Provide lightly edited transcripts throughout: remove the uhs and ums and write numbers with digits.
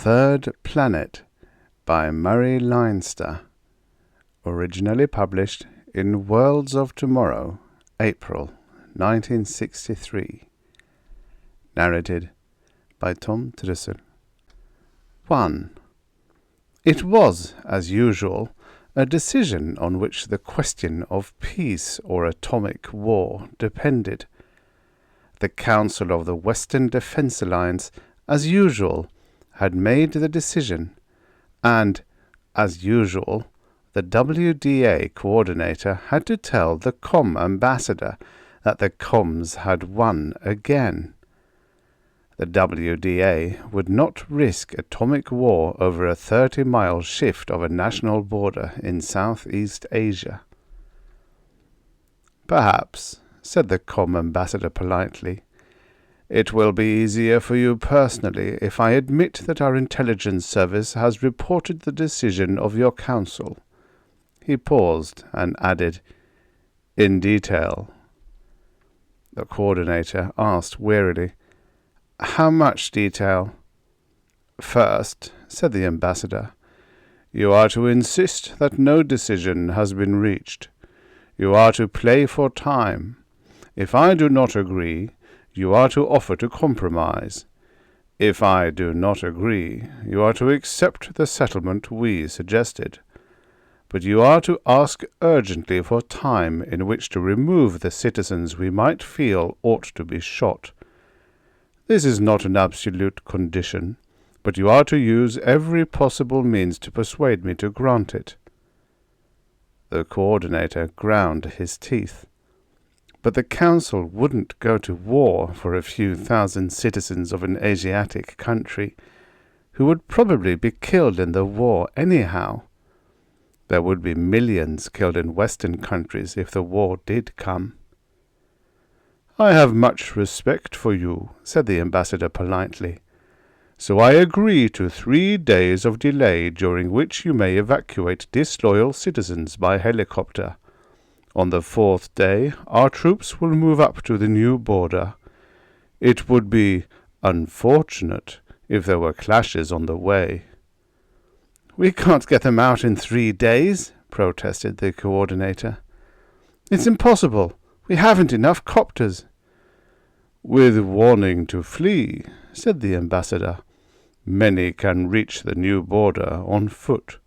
Third Planet by Murray Leinster, originally published in Worlds of Tomorrow, April 1963. Narrated by Tom Trussell. 1. It was, as usual, a decision on which the question of peace or atomic war depended. The Council of the Western Defense Alliance, as usual, had made the decision, and, as usual, the WDA coordinator had to tell the COM ambassador that the COMs had won again. The WDA would not risk atomic war over a 30-mile shift of a national border in Southeast Asia. Perhaps, said the COM ambassador politely, it will be easier for you personally if I admit that our intelligence service has reported the decision of your council. He paused and added, in detail. The coordinator asked wearily, how much detail? First, said the ambassador, you are to insist that no decision has been reached. You are to play for time. If I do not agree, you are to offer to compromise. If I do not agree, you are to accept the settlement we suggested. But you are to ask urgently for time in which to remove the citizens we might feel ought to be shot. This is not an absolute condition, but you are to use every possible means to persuade me to grant it. The coordinator ground his teeth. But the Council wouldn't go to war for a few thousand citizens of an Asiatic country, who would probably be killed in the war anyhow. There would be millions killed in Western countries if the war did come. I have much respect for you, said the ambassador politely, so I agree to 3 days of delay during which you may evacuate disloyal citizens by helicopter. On the 4th day, our troops will move up to the new border. It would be unfortunate if there were clashes on the way. We can't get them out in 3 days, protested the coordinator. It's impossible. We haven't enough copters. With warning to flee, said the ambassador, many can reach the new border on foot.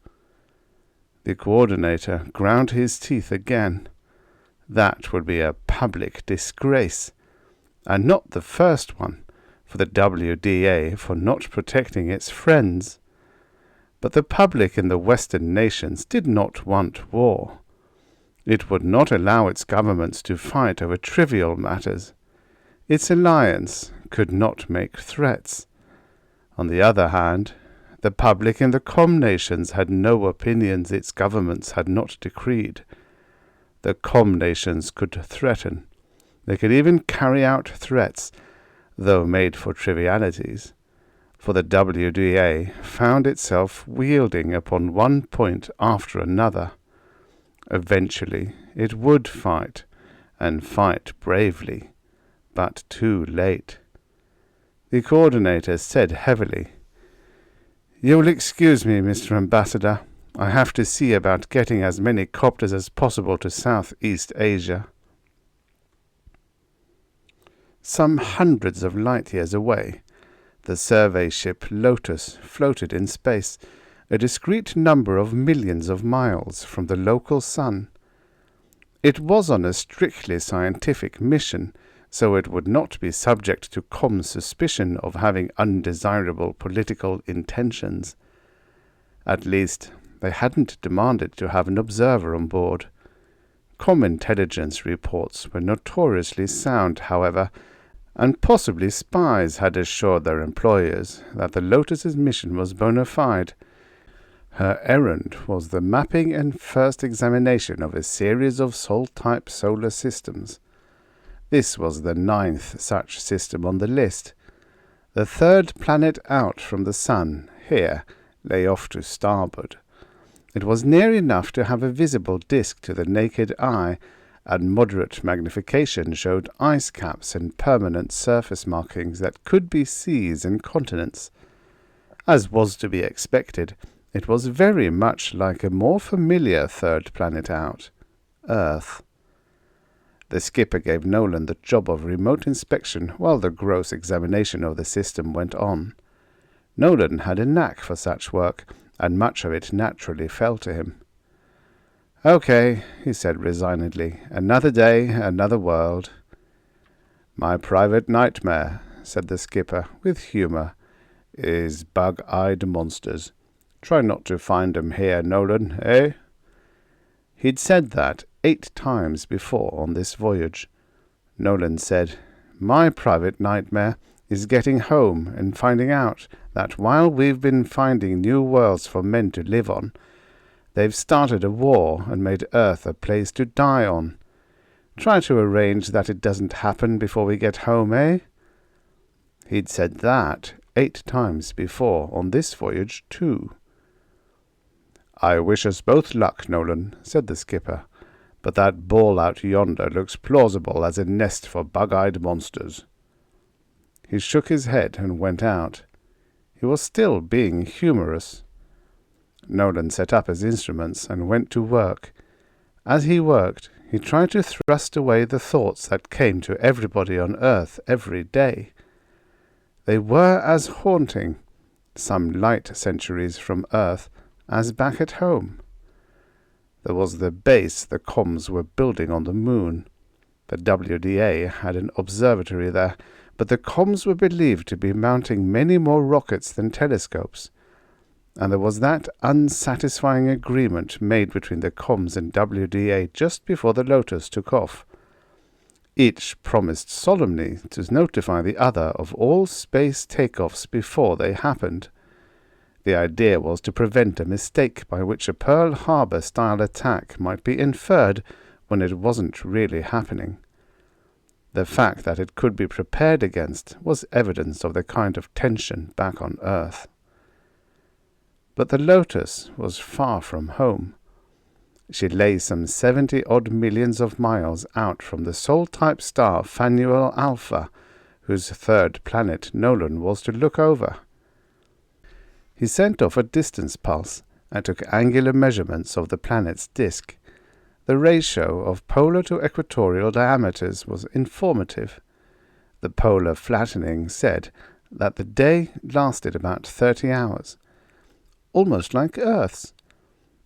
The coordinator ground his teeth again. That would be a public disgrace, and not the first one for the WDA for not protecting its friends. But the public in the Western nations did not want war. It would not allow its governments to fight over trivial matters. Its alliance could not make threats. On the other hand, the public in the COM nations had no opinions its governments had not decreed. The COM nations could threaten. They could even carry out threats, though made for trivialities. For the WDA found itself wielding upon one point after another. Eventually it would fight, and fight bravely, but too late. The coordinator said heavily, You will excuse me, Mr. Ambassador. I have to see about getting as many copters as possible to Southeast Asia. Some hundreds of light years away, the survey ship Lotus floated in space, a discrete number of millions of miles from the local sun. It was on a strictly scientific mission, so it would not be subject to COM suspicion of having undesirable political intentions. At least, they hadn't demanded to have an observer on board. COM intelligence reports were notoriously sound, however, and possibly spies had assured their employers that the Lotus's mission was bona fide. Her errand was the mapping and first examination of a series of Sol-type solar systems. This was the 9th such system on the list. The 3rd planet out from the sun, here, lay off to starboard. It was near enough to have a visible disk to the naked eye, and moderate magnification showed ice caps and permanent surface markings that could be seas and continents. As was to be expected, it was very much like a more familiar third planet out, Earth. The skipper gave Nolan the job of remote inspection while the gross examination of the system went on. Nolan had a knack for such work, and much of it naturally fell to him. "Okay," he said resignedly. "Another day, another world." "My private nightmare," said the skipper, with humour, "is bug-eyed monsters. Try not to find 'em here, Nolan, eh?" He'd said that 8 times before on this voyage. Nolan said, "My private nightmare is getting home and finding out that while we've been finding new worlds for men to live on, they've started a war and made Earth a place to die on. Try to arrange that it doesn't happen before we get home, eh?" He'd said that 8 times before on this voyage, too. "I wish us both luck, Nolan," said the skipper, "but that ball out yonder looks plausible as a nest for bug-eyed monsters." He shook his head and went out. He was still being humorous. Nolan set up his instruments and went to work. As he worked, he tried to thrust away the thoughts that came to everybody on Earth every day. They were as haunting, some light centuries from Earth, as back at home. There was the base the comms were building on the moon. The WDA had an observatory there, but the comms were believed to be mounting many more rockets than telescopes. And there was that unsatisfying agreement made between the comms and WDA just before the Lotus took off. Each promised solemnly to notify the other of all space takeoffs before they happened. The idea was to prevent a mistake by which a Pearl Harbor-style attack might be inferred when it wasn't really happening. The fact that it could be prepared against was evidence of the kind of tension back on Earth. But the Lotus was far from home. She lay some 70-odd millions of miles out from the Sol-type star Phanuel Alpha, whose third planet Nolan was to look over. He sent off a distance pulse and took angular measurements of the planet's disk. The ratio of polar to equatorial diameters was informative. The polar flattening said that the day lasted about 30 hours, almost like Earth's.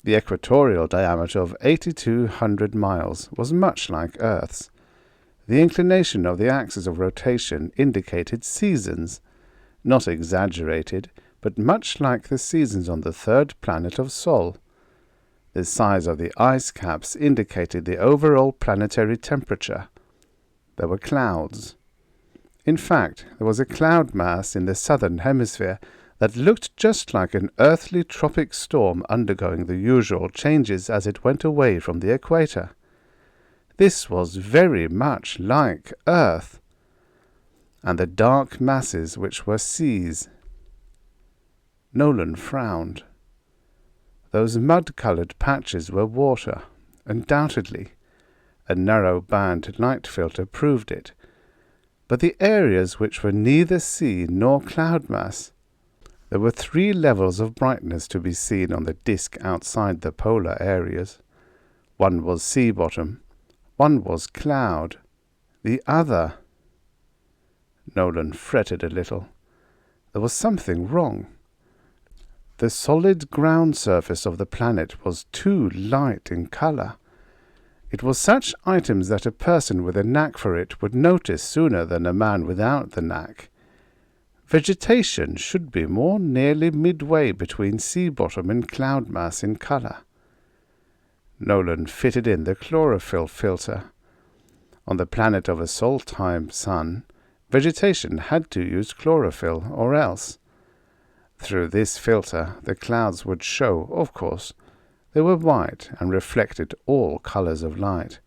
The equatorial diameter of 8,200 miles was much like Earth's. The inclination of the axis of rotation indicated seasons, not exaggerated, but much like the seasons on the third planet of Sol. The size of the ice caps indicated the overall planetary temperature. There were clouds. In fact, there was a cloud mass in the southern hemisphere that looked just like an earthly tropic storm undergoing the usual changes as it went away from the equator. This was very much like Earth, and the dark masses which were seas. Nolan frowned. Those mud-coloured patches were water, undoubtedly. A narrow-band light filter proved it. But the areas which were neither sea nor cloud mass, there were 3 levels of brightness to be seen on the disk outside the polar areas. One was sea bottom, one was cloud, the other— Nolan fretted a little. There was something wrong. The solid ground surface of the planet was too light in colour. It was such items that a person with a knack for it would notice sooner than a man without the knack. Vegetation should be more nearly midway between sea bottom and cloud mass in colour. Nolan fitted in the chlorophyll filter. On the planet of a Sol-type sun, vegetation had to use chlorophyll or else. Through this filter the clouds would show, of course. They were white and reflected all colours of light.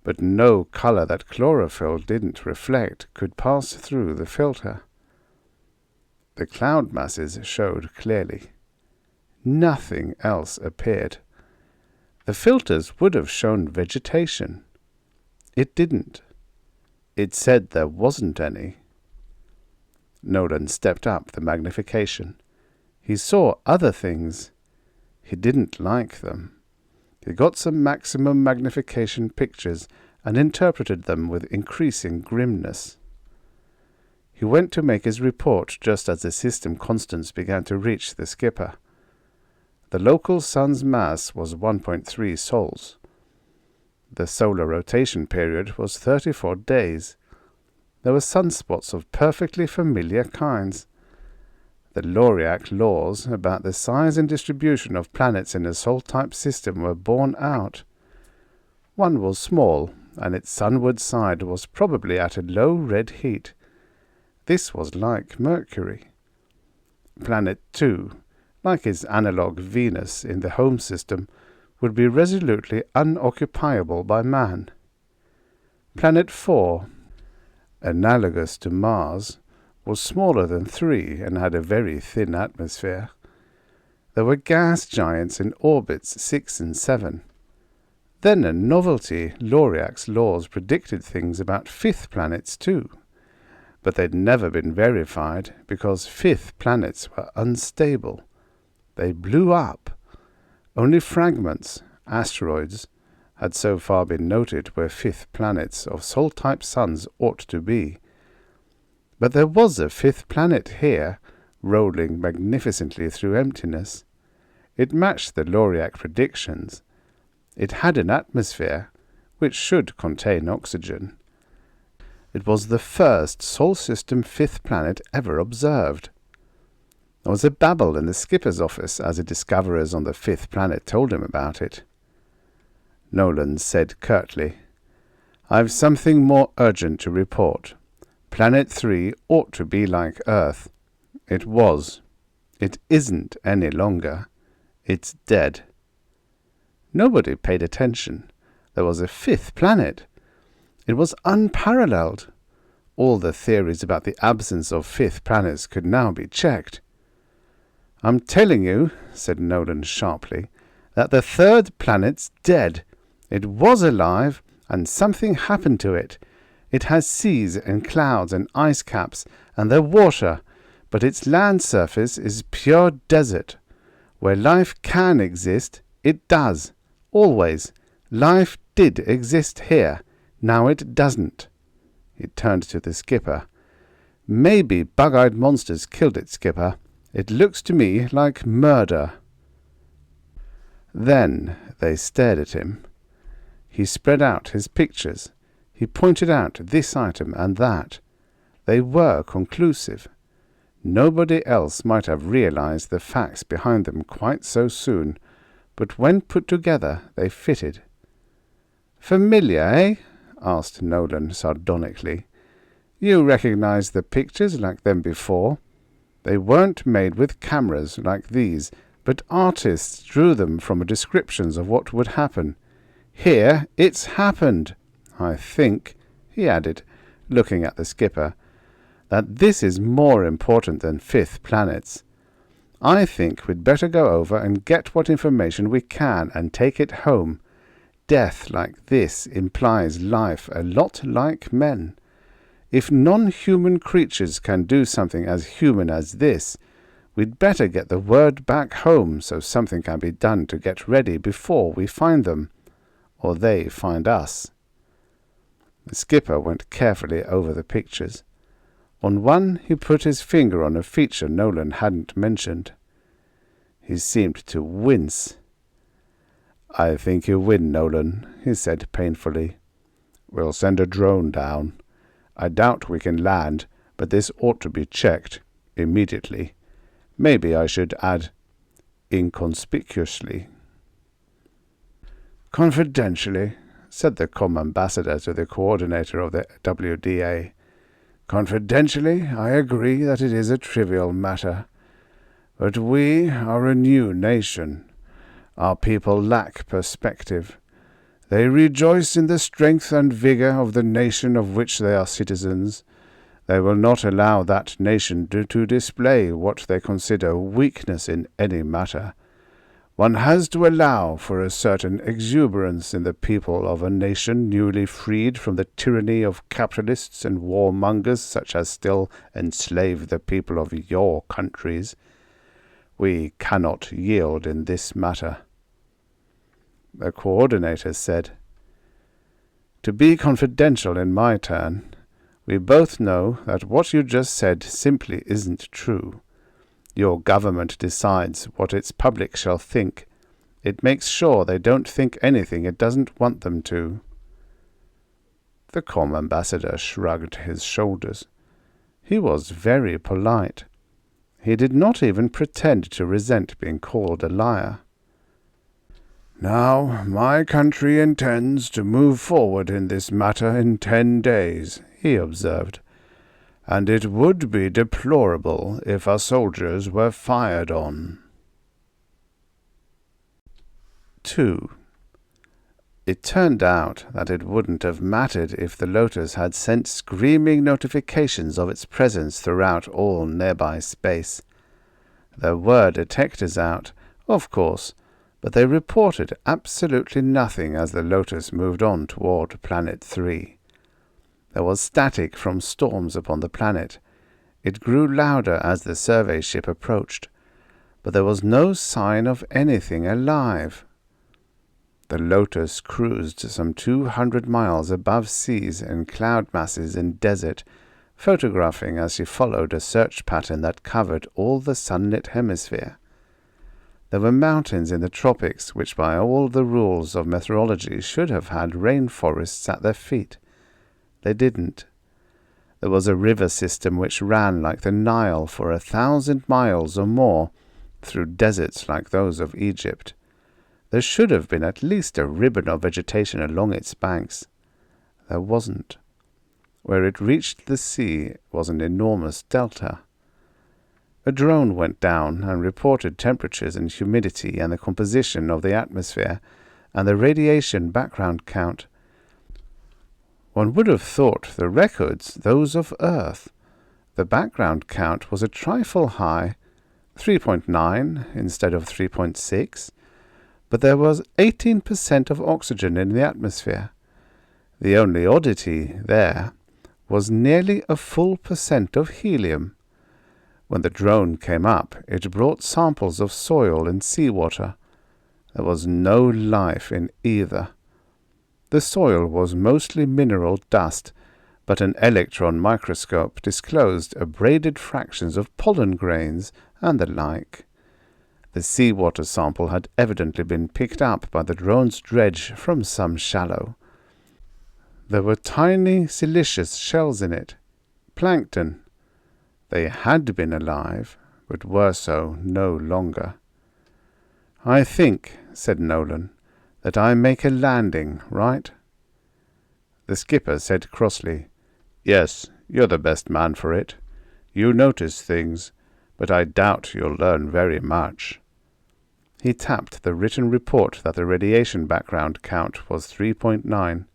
But no colour that chlorophyll didn't reflect could pass through the filter. The cloud masses showed clearly. Nothing else appeared. The filters would have shown vegetation. It didn't. It said there wasn't any. Nolan stepped up the magnification. He saw other things. He didn't like them. He got some maximum magnification pictures and interpreted them with increasing grimness. He went to make his report just as the system constants began to reach the skipper. The local sun's mass was 1.3 sols. The solar rotation period was 34 days. There were sunspots of perfectly familiar kinds. The Loriac laws about the size and distribution of planets in a Sol-type system were borne out. One was small, and its sunward side was probably at a low red heat. This was like Mercury. Planet 2, like its analogue Venus in the home system, would be resolutely unoccupiable by man. Planet 4, analogous to Mars, was smaller than 3 and had a very thin atmosphere. There were gas giants in orbits 6 and 7. Then a novelty, Loriac's laws predicted things about 5th planets too. But they'd never been verified because 5th planets were unstable. They blew up. Only fragments, asteroids, had so far been noted where 5th planets of Sol-type suns ought to be. But there was a 5th planet here, rolling magnificently through emptiness. It matched the Loriac predictions. It had an atmosphere, which should contain oxygen. It was the first Sol system 5th planet ever observed. There was a babble in the skipper's office as the discoverers on the 5th planet told him about it. Nolan said curtly, "I've something more urgent to report. Planet 3 ought to be like Earth. It was. It isn't any longer. It's dead." Nobody paid attention. There was a 5th planet. It was unparalleled. All the theories about the absence of 5th planets could now be checked. "I'm telling you," said Nolan sharply, "that the 3rd planet's dead. It was alive, and something happened to it. It has seas and clouds and ice caps, and they're water, but its land surface is pure desert. Where life can exist, it does. Always. Life did exist here. Now it doesn't." He turned to the skipper. "Maybe bug-eyed monsters killed it, skipper. It looks to me like murder." Then they stared at him. He spread out his pictures. He pointed out this item and that. They were conclusive. Nobody else might have realized the facts behind them quite so soon, but when put together they fitted. "Familiar, eh?" asked Nolan sardonically. "You recognize the pictures like them before? They weren't made with cameras like these, but artists drew them from descriptions of what would happen. Here it's happened. I think," he added, looking at the skipper, "that this is more important than 5th planets. I think we'd better go over and get what information we can and take it home. Death like this implies life a lot like men. If non-human creatures can do something as human as this, we'd better get the word back home so something can be done to get ready before we find them, or they find us." The skipper went carefully over the pictures. On one he put his finger on a feature Nolan hadn't mentioned. He seemed to wince. "I think you win, Nolan," he said painfully. "We'll send a drone down. I doubt we can land, but this ought to be checked immediately. Maybe I should add inconspicuously." "Confidentially," said the ambassador to the coordinator of the WDA. "Confidentially, I agree that it is a trivial matter. But we are a new nation. Our people lack perspective. They rejoice in the strength and vigor of the nation of which they are citizens. They will not allow that nation to display what they consider weakness in any matter. One has to allow for a certain exuberance in the people of a nation newly freed from the tyranny of capitalists and warmongers such as still enslave the people of your countries. We cannot yield in this matter." The coordinator said, "To be confidential in my turn, we both know that what you just said simply isn't true. Your government decides what its public shall think. It makes sure they don't think anything it doesn't want them to." The Com ambassador shrugged his shoulders. He was very polite. He did not even pretend to resent being called a liar. "Now, my country intends to move forward in this matter in 10 days, he observed, "and it would be deplorable if our soldiers were fired on." 2. It turned out that it wouldn't have mattered if the Lotus had sent screaming notifications of its presence throughout all nearby space. There were detectors out, of course, but they reported absolutely nothing as the Lotus moved on toward Planet 3. There was static from storms upon the planet. It grew louder as the survey ship approached, but there was no sign of anything alive. The Lotus cruised some 200 miles above seas and cloud masses in desert, photographing as she followed a search pattern that covered all the sunlit hemisphere. There were mountains in the tropics which by all the rules of meteorology should have had rainforests at their feet. They didn't. There was a river system which ran like the Nile for 1,000 miles or more, through deserts like those of Egypt. There should have been at least a ribbon of vegetation along its banks. There wasn't. Where it reached the sea was an enormous delta. A drone went down and reported temperatures and humidity and the composition of the atmosphere and the radiation background count. One would have thought the records those of Earth. The background count was a trifle high, 3.9 instead of 3.6, but there was 18% of oxygen in the atmosphere. The only oddity there was nearly a full percent of helium. When the drone came up, it brought samples of soil and seawater. There was no life in either. The soil was mostly mineral dust, but an electron microscope disclosed abraded fractions of pollen grains and the like. The seawater sample had evidently been picked up by the drone's dredge from some shallow. There were tiny siliceous shells in it, plankton. They had been alive, but were so no longer. "I think," said Nolan, "that I make a landing, right?" The skipper said crossly, "Yes, you're the best man for it. You notice things, but I doubt you'll learn very much." He tapped the written report that the radiation background count was 3.9.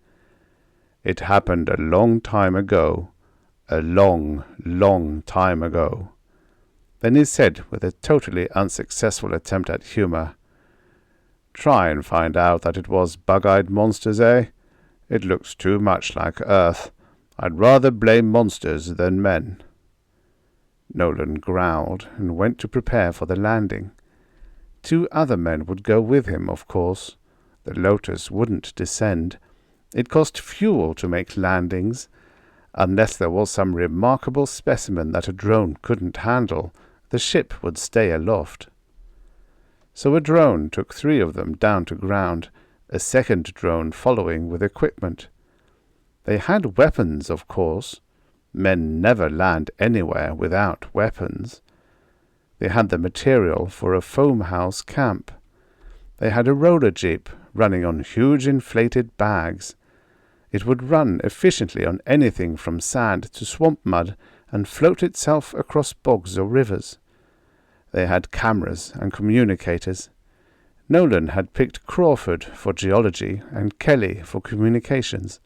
"It happened a long time ago. A long, long time ago." Then he said, with a totally unsuccessful attempt at humor, "Try and find out that it was bug-eyed monsters, eh? It looks too much like Earth. I'd rather blame monsters than men." Nolan growled and went to prepare for the landing. 2 other men would go with him, of course. The Lotus wouldn't descend. It cost fuel to make landings. Unless there was some remarkable specimen that a drone couldn't handle, the ship would stay aloft. So a drone took 3 of them down to ground, a second drone following with equipment. They had weapons, of course. Men never land anywhere without weapons. They had the material for a foam house camp. They had a roller jeep running on huge inflated bags. It would run efficiently on anything from sand to swamp mud and float itself across bogs or rivers. They had cameras and communicators. Nolan had picked Crawford for geology and Kelly for communications.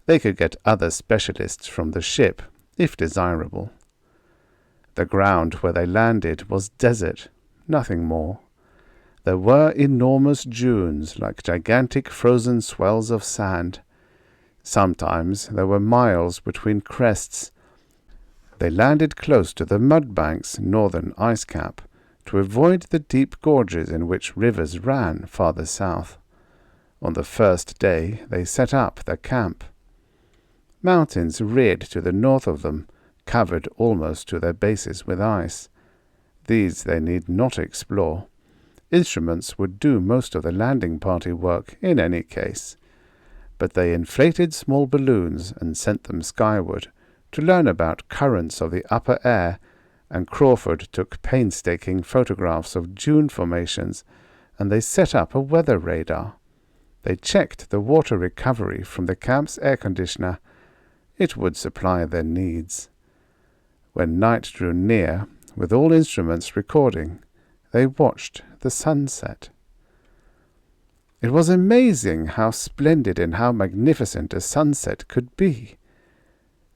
They could get other specialists from the ship, if desirable. The ground where they landed was desert, nothing more. There were enormous dunes, like gigantic frozen swells of sand. Sometimes there were miles between crests. They landed close to the mud bank's northern ice cap, to avoid the deep gorges in which rivers ran farther south. On the first day they set up their camp. Mountains reared to the north of them, covered almost to their bases with ice. These they need not explore. Instruments would do most of the landing party work in any case. But they inflated small balloons and sent them skyward to learn about currents of the upper air, and Crawford took painstaking photographs of dune formations, and they set up a weather radar. They checked the water recovery from the camp's air conditioner. It would supply their needs. When night drew near, with all instruments recording, they watched the sunset. It was amazing how splendid and how magnificent a sunset could be.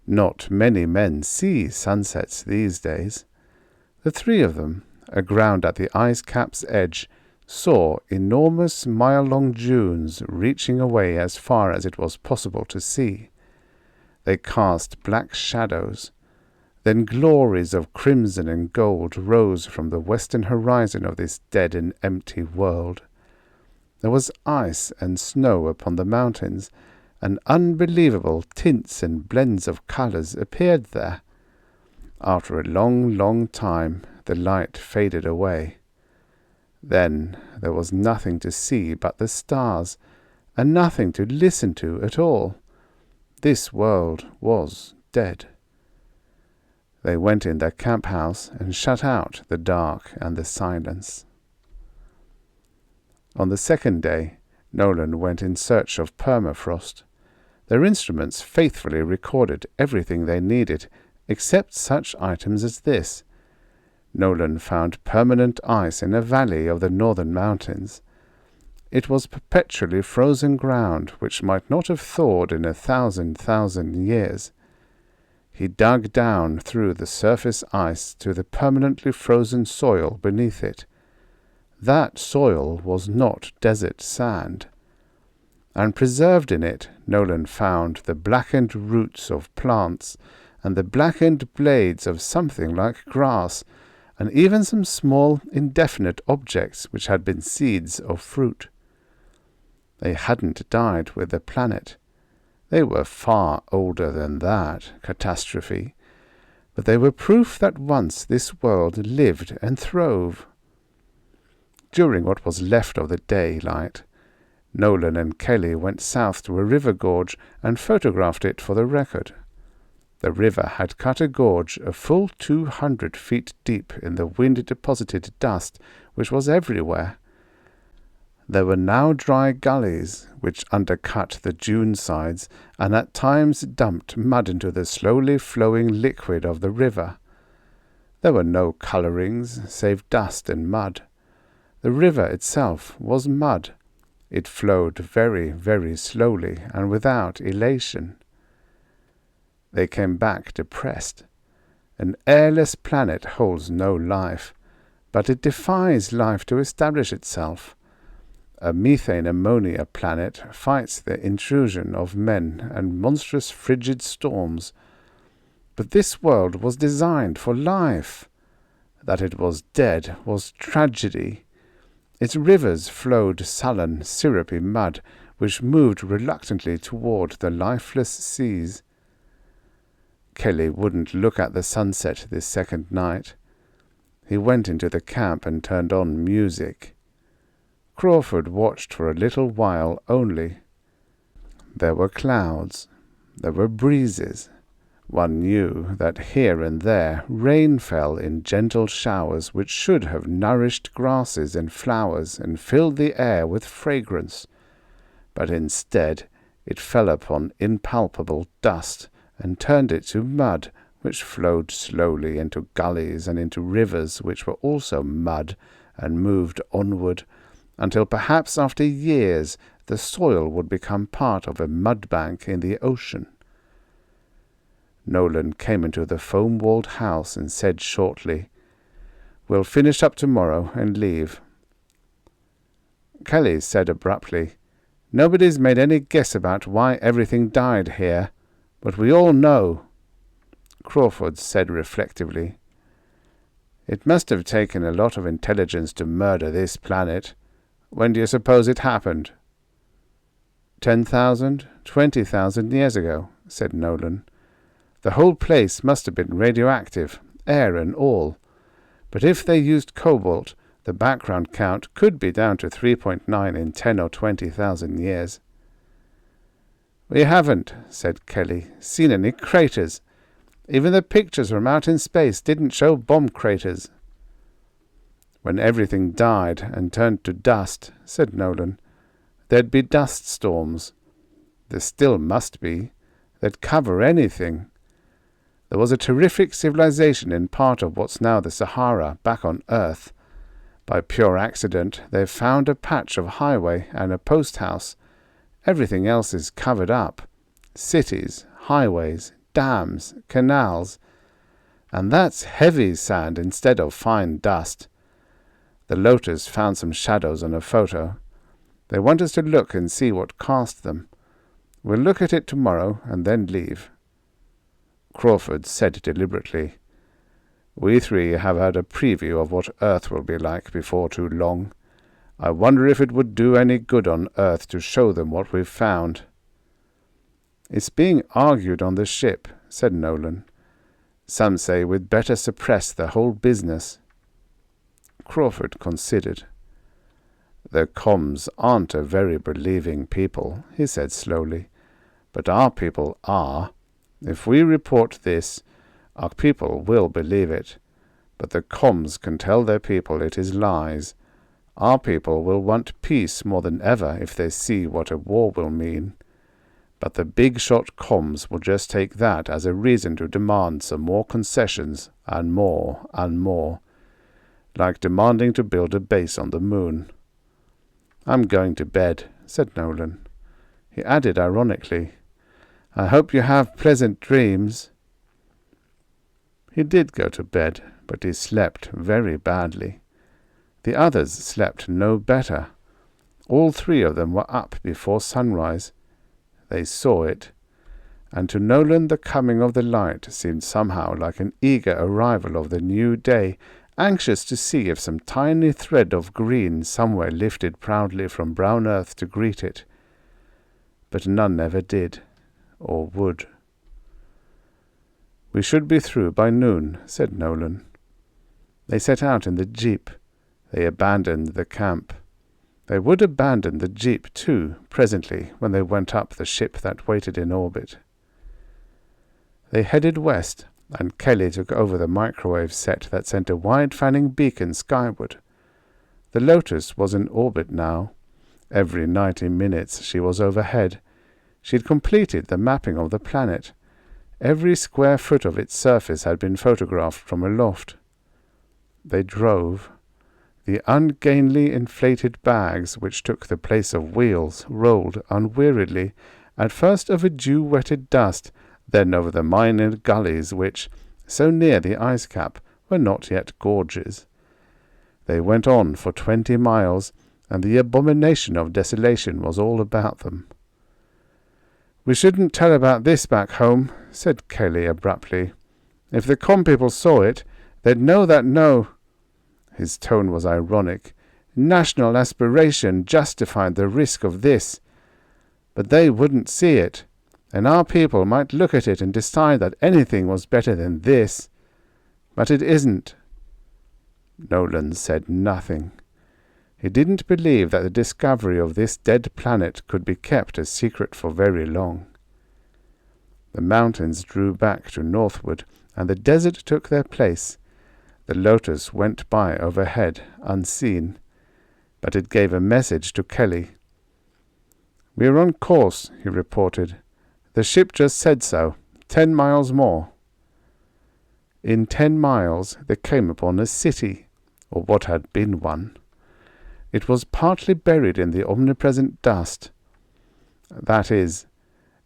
Not many men see sunsets these days. The three of them, aground at the ice cap's edge, saw enormous mile-long dunes reaching away as far as it was possible to see. They cast black shadows. Then glories of crimson and gold rose from the western horizon of this dead and empty world. There was ice and snow upon the mountains, and unbelievable tints and blends of colours appeared there. After a long, long time, the light faded away. Then there was nothing to see but the stars, and nothing to listen to at all. This world was dead. They went in their camp house and shut out the dark and the silence. On the second day, Nolan went in search of permafrost. Their instruments faithfully recorded everything they needed, except such items as this. Nolan found permanent ice in a valley of the northern mountains. It was perpetually frozen ground which might not have thawed in 1,000 years. He dug down through the surface ice to the permanently frozen soil beneath it. That soil was not desert sand. And preserved in it, Nolan found the blackened roots of plants and the blackened blades of something like grass, and even some small, indefinite objects which had been seeds of fruit. They hadn't died with the planet. They were far older than that catastrophe, but they were proof that once this world lived and throve. During what was left of the daylight, Nolan and Kelly went south to a river gorge and photographed it for the record. The river had cut a gorge a full 200 feet deep in the wind-deposited dust which was everywhere. There were now dry gullies which undercut the dune sides and at times dumped mud into the slowly flowing liquid of the river. There were no colourings save dust and mud. The river itself was mud. It flowed very, very slowly and without elation. They came back depressed. An airless planet holds no life, but it defies life to establish itself. A methane-ammonia planet fights the intrusion of men and monstrous frigid storms. But this world was designed for life. That it was dead was tragedy. Its rivers flowed sullen, syrupy mud, which moved reluctantly toward the lifeless seas. Kelly wouldn't look at the sunset this second night. He went into the camp and turned on music. Crawford watched for a little while only. There were clouds. There were breezes. One knew that here and there rain fell in gentle showers which should have nourished grasses and flowers and filled the air with fragrance. But instead it fell upon impalpable dust and turned it to mud, which flowed slowly into gullies and into rivers which were also mud and moved onward, until perhaps after years the soil would become part of a mud-bank in the ocean. Nolan came into the foam-walled house and said shortly, "We'll finish up tomorrow and leave." Kelly said abruptly, "Nobody's made any guess about why everything died here, but we all know." Crawford said reflectively, It must have taken a lot of intelligence to murder this planet. When do you suppose it happened?" 10,000, 20,000 years ago," said Nolan. "The whole place must have been radioactive, air and all. But if they used cobalt, the background count could be down to 3.9 in 10 or 20,000 years." "We haven't," said Kelly, "seen any craters. Even the pictures from out in space didn't show bomb craters." "When everything died and turned to dust," said Nolan, "there'd be dust storms. There still must be. They'd cover anything. There was a terrific civilization in part of what's now the Sahara back on Earth. By pure accident, they've found a patch of highway and a post house. Everything else is covered up. Cities, highways, dams, canals. And that's heavy sand instead of fine dust. The Lotus found some shadows on a photo. They want us to look and see what cast them. We'll look at it tomorrow and then leave." Crawford said deliberately, "We three have had a preview of what Earth will be like before too long. I wonder if it would do any good on Earth to show them what we've found." "It's being argued on the ship," said Nolan. "Some say we'd better suppress the whole business." Crawford considered. "The comms aren't a very believing people," he said slowly, "but our people are. If we report this, our people will believe it. But the comms can tell their people it is lies. Our people will want peace more than ever if they see what a war will mean. But the big-shot comms will just take that as a reason to demand some more concessions, and more, like demanding to build a base on the moon." "I'm going to bed," said Nolan. He added ironically, "I hope you have pleasant dreams." He did go to bed, but he slept very badly. The others slept no better. All three of them were up before sunrise. They saw it, and to Nolan the coming of the light seemed somehow like an eager arrival of the new day, anxious to see if some tiny thread of green somewhere lifted proudly from brown earth to greet it. But none ever did, or would. "We should be through by noon," said Nolan. They set out in the jeep. They abandoned the camp. They would abandon the jeep, too, presently, when they went up the ship that waited in orbit. They headed west, and Kelly took over the microwave set that sent a wide-fanning beacon skyward. The Lotus was in orbit now. Every 90 minutes she was overhead. She'd completed the mapping of the planet. Every square foot of its surface had been photographed from aloft. They drove. The ungainly inflated bags which took the place of wheels rolled unweariedly, at first over dew-wetted dust, then over the minor gullies which, so near the ice cap, were not yet gorges. They went on for 20 miles, and the abomination of desolation was all about them. "We shouldn't tell about this back home," said Kelly abruptly. "If the com people saw it, they'd know that His tone was ironic. National aspiration justified the risk of this. But they wouldn't see it, and our people might look at it and decide that anything was better than this. But it isn't." Nolan said nothing. He didn't believe that the discovery of this dead planet could be kept a secret for very long. The mountains drew back to northward, and the desert took their place. The Lotus went by overhead, unseen, but it gave a message to Kelly. "We are on course," he reported. "The ship just said so. 10 miles more." In 10 miles they came upon a city, or what had been one. It was partly buried in the omnipresent dust. That is,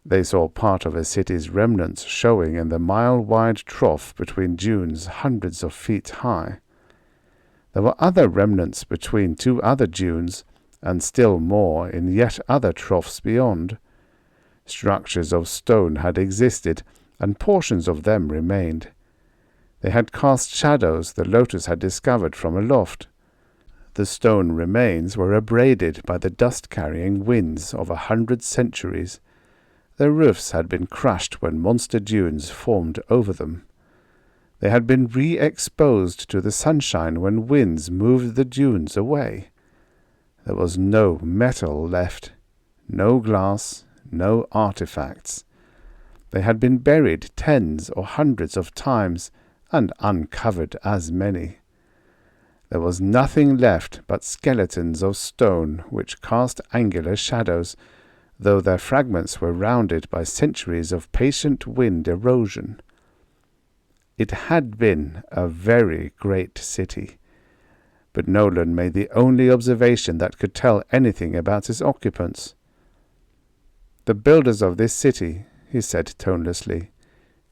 they saw part of a city's remnants showing in the mile-wide trough between dunes hundreds of feet high. There were other remnants between 2 other dunes, and still more in yet other troughs beyond. Structures of stone had existed, and portions of them remained. They had cast shadows the Lotus had discovered from aloft. The stone remains were abraded by the dust-carrying winds of 100 centuries. Their roofs had been crushed when monster dunes formed over them. They had been re-exposed to the sunshine when winds moved the dunes away. There was no metal left, no glass, no artifacts. They had been buried tens or hundreds of times and uncovered as many. There was nothing left but skeletons of stone which cast angular shadows, though their fragments were rounded by centuries of patient wind erosion. It had been a very great city, but Nolan made the only observation that could tell anything about its occupants. The builders of this city, he said tonelessly,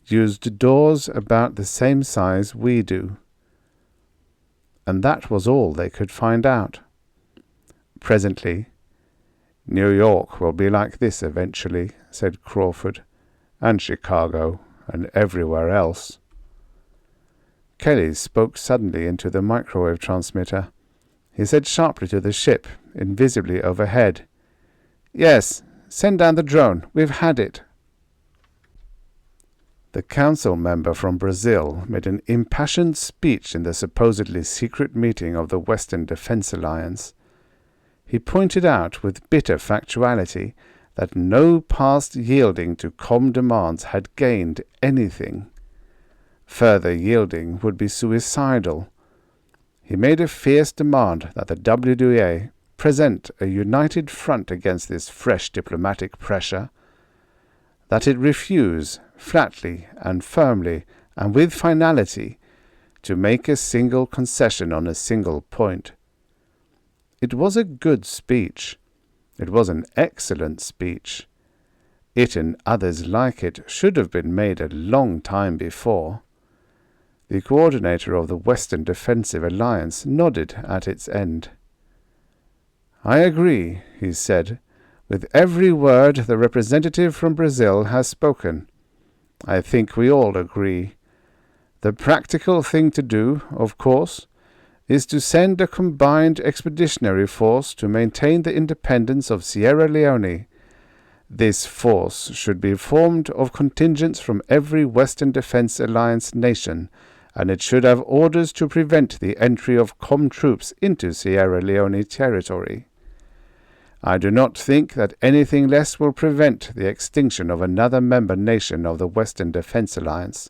used doors about the same size we do. And that was all they could find out. Presently, New York will be like this eventually, said Crawford, and Chicago, and everywhere else. Kelly spoke suddenly into the microwave transmitter. He said sharply to the ship, invisibly overhead, "Yes, send down the drone. We've had it." The council member from Brazil made an impassioned speech in the supposedly secret meeting of the Western Defense Alliance. He pointed out with bitter factuality that no past yielding to COM demands had gained anything. Further yielding would be suicidal. He made a fierce demand that the WDA present a united front against this fresh diplomatic pressure, that it refuse, flatly and firmly and with finality, to make a single concession on a single point. It was a good speech. It was an excellent speech. It and others like it should have been made a long time before. The coordinator of the Western Defensive Alliance nodded at its end. "I agree," he said, "with every word the representative from Brazil has spoken. I think we all agree. The practical thing to do, of course, is to send a combined expeditionary force to maintain the independence of Sierra Leone. This force should be formed of contingents from every Western Defense Alliance nation, and it should have orders to prevent the entry of COM troops into Sierra Leone territory. I do not think that anything less will prevent the extinction of another member nation of the Western Defense Alliance.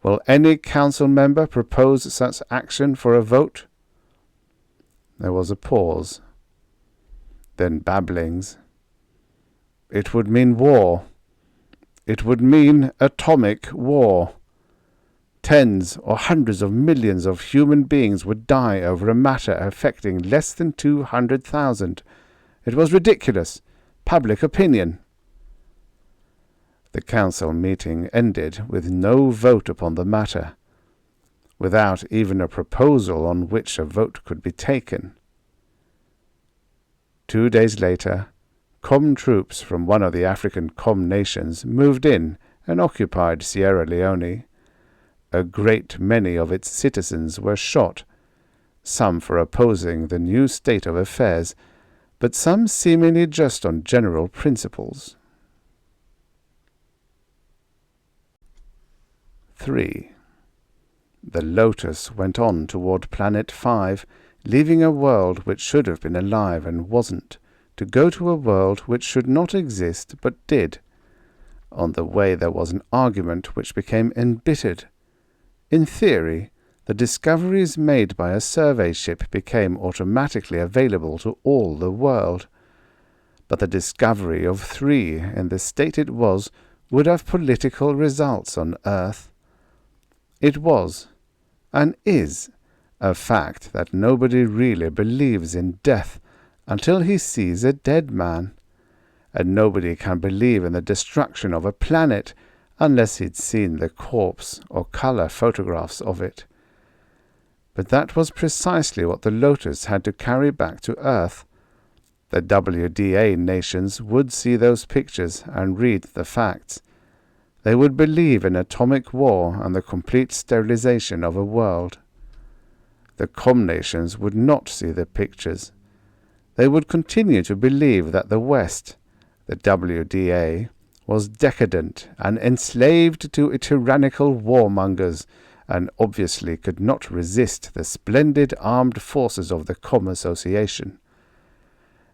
Will any council member propose such action for a vote?" There was a pause. Then babblings. "It would mean war. It would mean atomic war. Tens or hundreds of millions of human beings would die over a matter affecting less than 200,000. It was ridiculous. Public opinion." The council meeting ended with no vote upon the matter, without even a proposal on which a vote could be taken. 2 days later, COM troops from one of the African COM nations moved in and occupied Sierra Leone. A great many of its citizens were shot, some for opposing the new state of affairs, but some seemingly just on general principles. 3. The Lotus went on toward Planet 5, leaving a world which should have been alive and wasn't, to go to a world which should not exist but did. On the way there was an argument which became embittered. In theory, the discoveries made by a survey ship became automatically available to all the world. But the discovery of 3 in the state it was would have political results on Earth. It was, and is, a fact that nobody really believes in death until he sees a dead man, and nobody can believe in the destruction of a planet unless he'd seen the corpse or color photographs of it. But that was precisely what the Lotus had to carry back to Earth. The WDA nations would see those pictures and read the facts. They would believe in atomic war and the complete sterilization of a world. The comm nations would not see the pictures. They would continue to believe that the West, the WDA, was decadent and enslaved to tyrannical warmongers, and obviously could not resist the splendid armed forces of the Comm Association.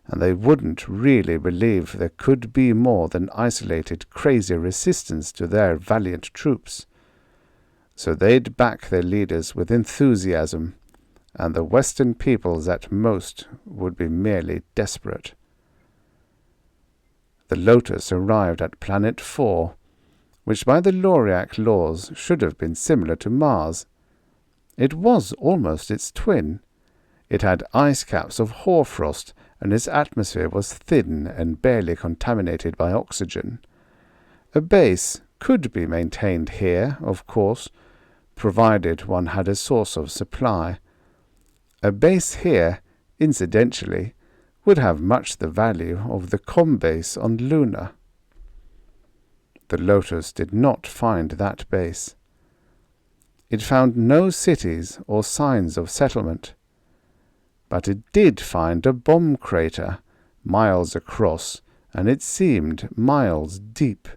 And they wouldn't really believe there could be more than isolated, crazy resistance to their valiant troops. So they'd back their leaders with enthusiasm, and the Western peoples at most would be merely desperate. The Lotus arrived at Planet 4, which by the Earthlike laws should have been similar to Mars. It was almost its twin. It had ice caps of hoarfrost, and its atmosphere was thin and barely contaminated by oxygen. A base could be maintained here, of course, provided one had a source of supply. A base here, incidentally, would have much the value of the comm base on Luna. The Lotus did not find that base. It found no cities or signs of settlement, but it did find a bomb crater, miles across, and it seemed miles deep.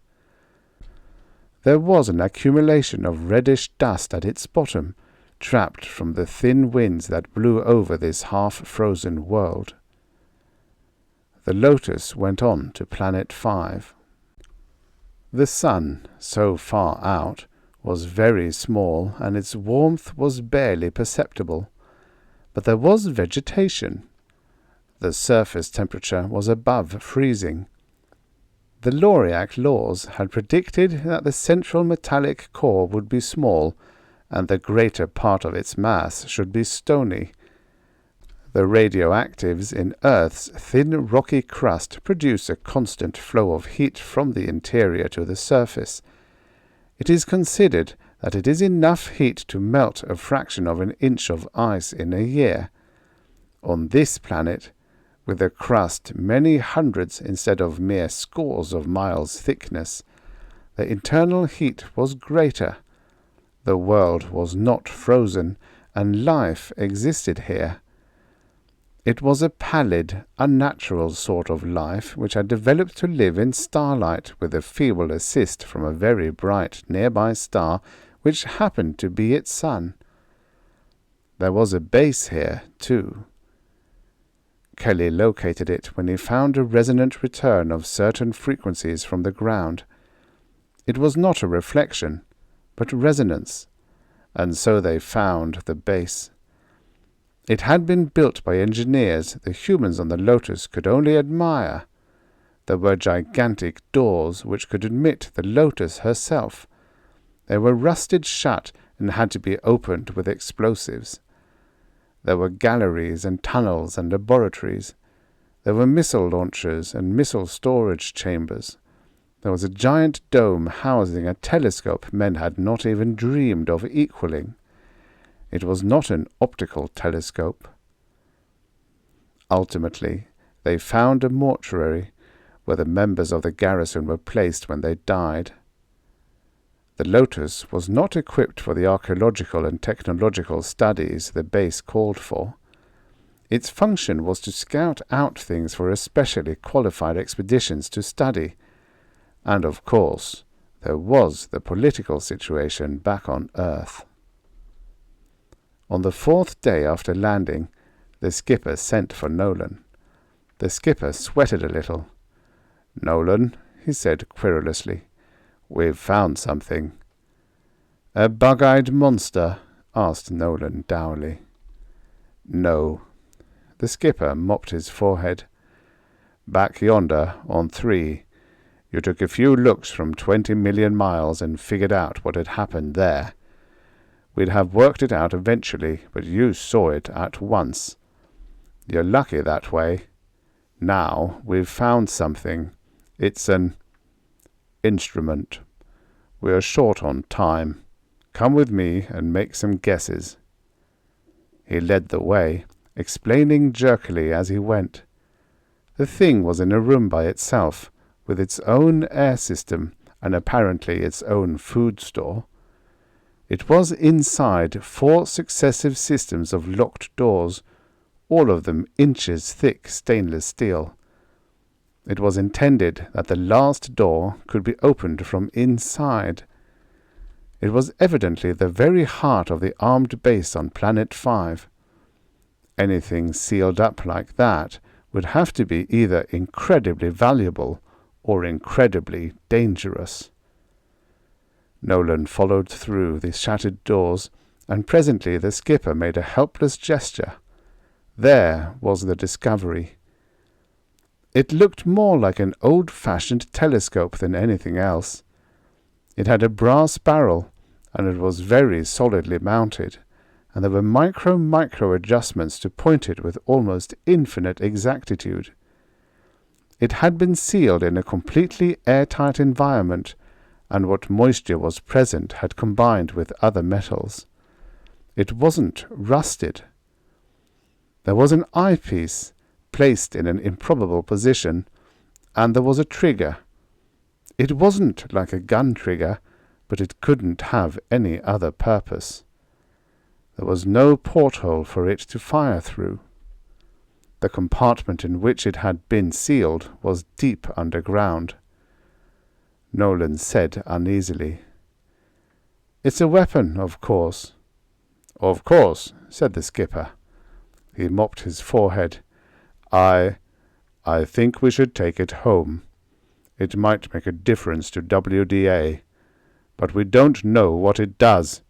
There was an accumulation of reddish dust at its bottom, trapped from the thin winds that blew over this half-frozen world. The Lotus went on to Planet 5. The sun, so far out, was very small, and its warmth was barely perceptible. But there was vegetation. The surface temperature was above freezing. The Earthlike laws had predicted that the central metallic core would be small, and the greater part of its mass should be stony. The radioactives in Earth's thin rocky crust produce a constant flow of heat from the interior to the surface. It is considered that it is enough heat to melt a fraction of an inch of ice in a year. On this planet, with a crust many hundreds instead of mere scores of miles thickness, the internal heat was greater. The world was not frozen, and life existed here. It was a pallid, unnatural sort of life which had developed to live in starlight with a feeble assist from a very bright nearby star which happened to be its sun. There was a base here, too. Kelly located it when he found a resonant return of certain frequencies from the ground. It was not a reflection, but resonance, and so they found the base. It had been built by engineers the humans on the Lotus could only admire. There were gigantic doors which could admit the Lotus herself. They were rusted shut and had to be opened with explosives. There were galleries and tunnels and laboratories. There were missile launchers and missile storage chambers. There was a giant dome housing a telescope men had not even dreamed of equaling. It was not an optical telescope. Ultimately, they found a mortuary where the members of the garrison were placed when they died. The Lotus was not equipped for the archaeological and technological studies the base called for. Its function was to scout out things for especially qualified expeditions to study. And of course, there was the political situation back on Earth. On the 4th day after landing, the skipper sent for Nolan. The skipper sweated a little. "Nolan," he said querulously, "we've found something." "A bug-eyed monster?" asked Nolan dourly. "No." The skipper mopped his forehead. "Back yonder, on 3, you took a few looks from 20 million miles and figured out what had happened there. We'd have worked it out eventually, but you saw it at once. You're lucky that way. Now we've found something. It's an instrument. We're short on time. Come with me and make some guesses." He led the way, explaining jerkily as he went. The thing was in a room by itself, with its own air system, and apparently its own food store. It was inside 4 successive systems of locked doors, all of them inches thick stainless steel. It was intended that the last door could be opened from inside. It was evidently the very heart of the armed base on Planet 5. Anything sealed up like that would have to be either incredibly valuable or incredibly dangerous. Nolan followed through the shattered doors, and presently the skipper made a helpless gesture. There was the discovery. It looked more like an old-fashioned telescope than anything else. It had a brass barrel, and it was very solidly mounted, and there were micro adjustments to point it with almost infinite exactitude. It had been sealed in a completely airtight environment, and what moisture was present had combined with other metals. It wasn't rusted. There was an eyepiece placed in an improbable position, and there was a trigger. It wasn't like a gun trigger, but it couldn't have any other purpose. There was no porthole for it to fire through. The compartment in which it had been sealed was deep underground. Nolan said uneasily, "It's a weapon, of course." "Of course," said the skipper. He mopped his forehead. I think we should take it home. It might make a difference to WDA, but we don't know what it does.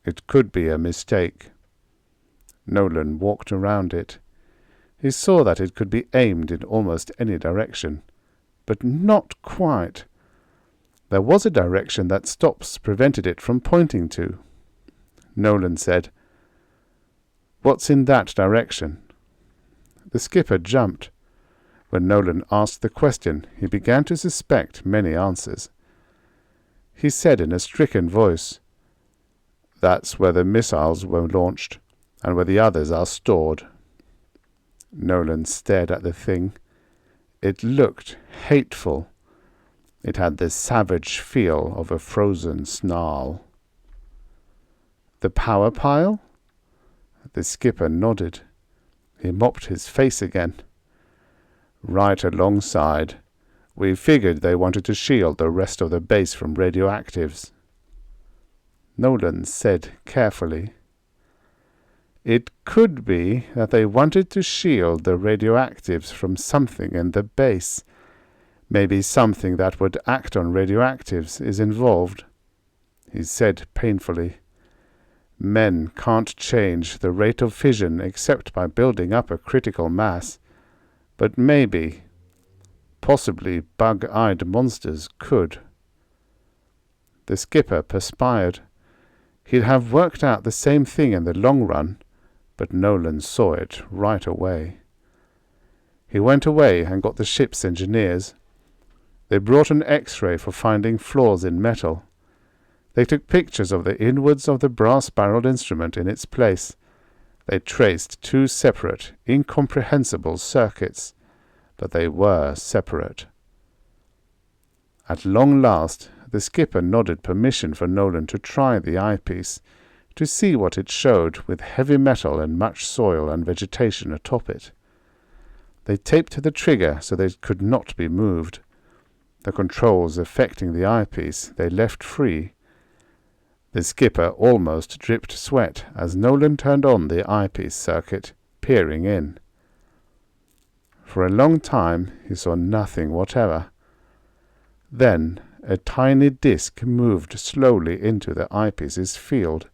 It could be a mistake." Nolan walked around it. He saw that it could be aimed in almost any direction, but not quite. There was a direction that stops prevented it from pointing to. Nolan said, "What's in that direction?" The skipper jumped. When Nolan asked the question, he began to suspect many answers. He said in a stricken voice, "That's where the missiles were launched, and where the others are stored." Nolan stared at the thing. It looked hateful. It had the savage feel of a frozen snarl. "The power pile?" The skipper nodded. He mopped his face again. "Right alongside. We figured they wanted to shield the rest of the base from radioactives." Nolan said carefully, "It could be that they wanted to shield the radioactives from something in the base. Maybe something that would act on radioactives is involved." He said painfully, "Men can't change the rate of fission except by building up a critical mass. But maybe, possibly bug-eyed monsters could." The skipper perspired. He'd have worked out the same thing in the long run, but Nolan saw it right away. He went away and got the ship's engineers. They brought an X-ray for finding flaws in metal. They took pictures of the inwards of the brass-barreled instrument in its place. They traced 2 separate, incomprehensible circuits, but they were separate. At long last, the skipper nodded permission for Nolan to try the eyepiece, to see what it showed with heavy metal and much soil and vegetation atop it. They taped the trigger so they could not be moved. The controls affecting the eyepiece they left free. The skipper almost dripped sweat as Nolan turned on the eyepiece circuit, peering in. For a long time he saw nothing whatever. Then a tiny disk moved slowly into the eyepiece's field.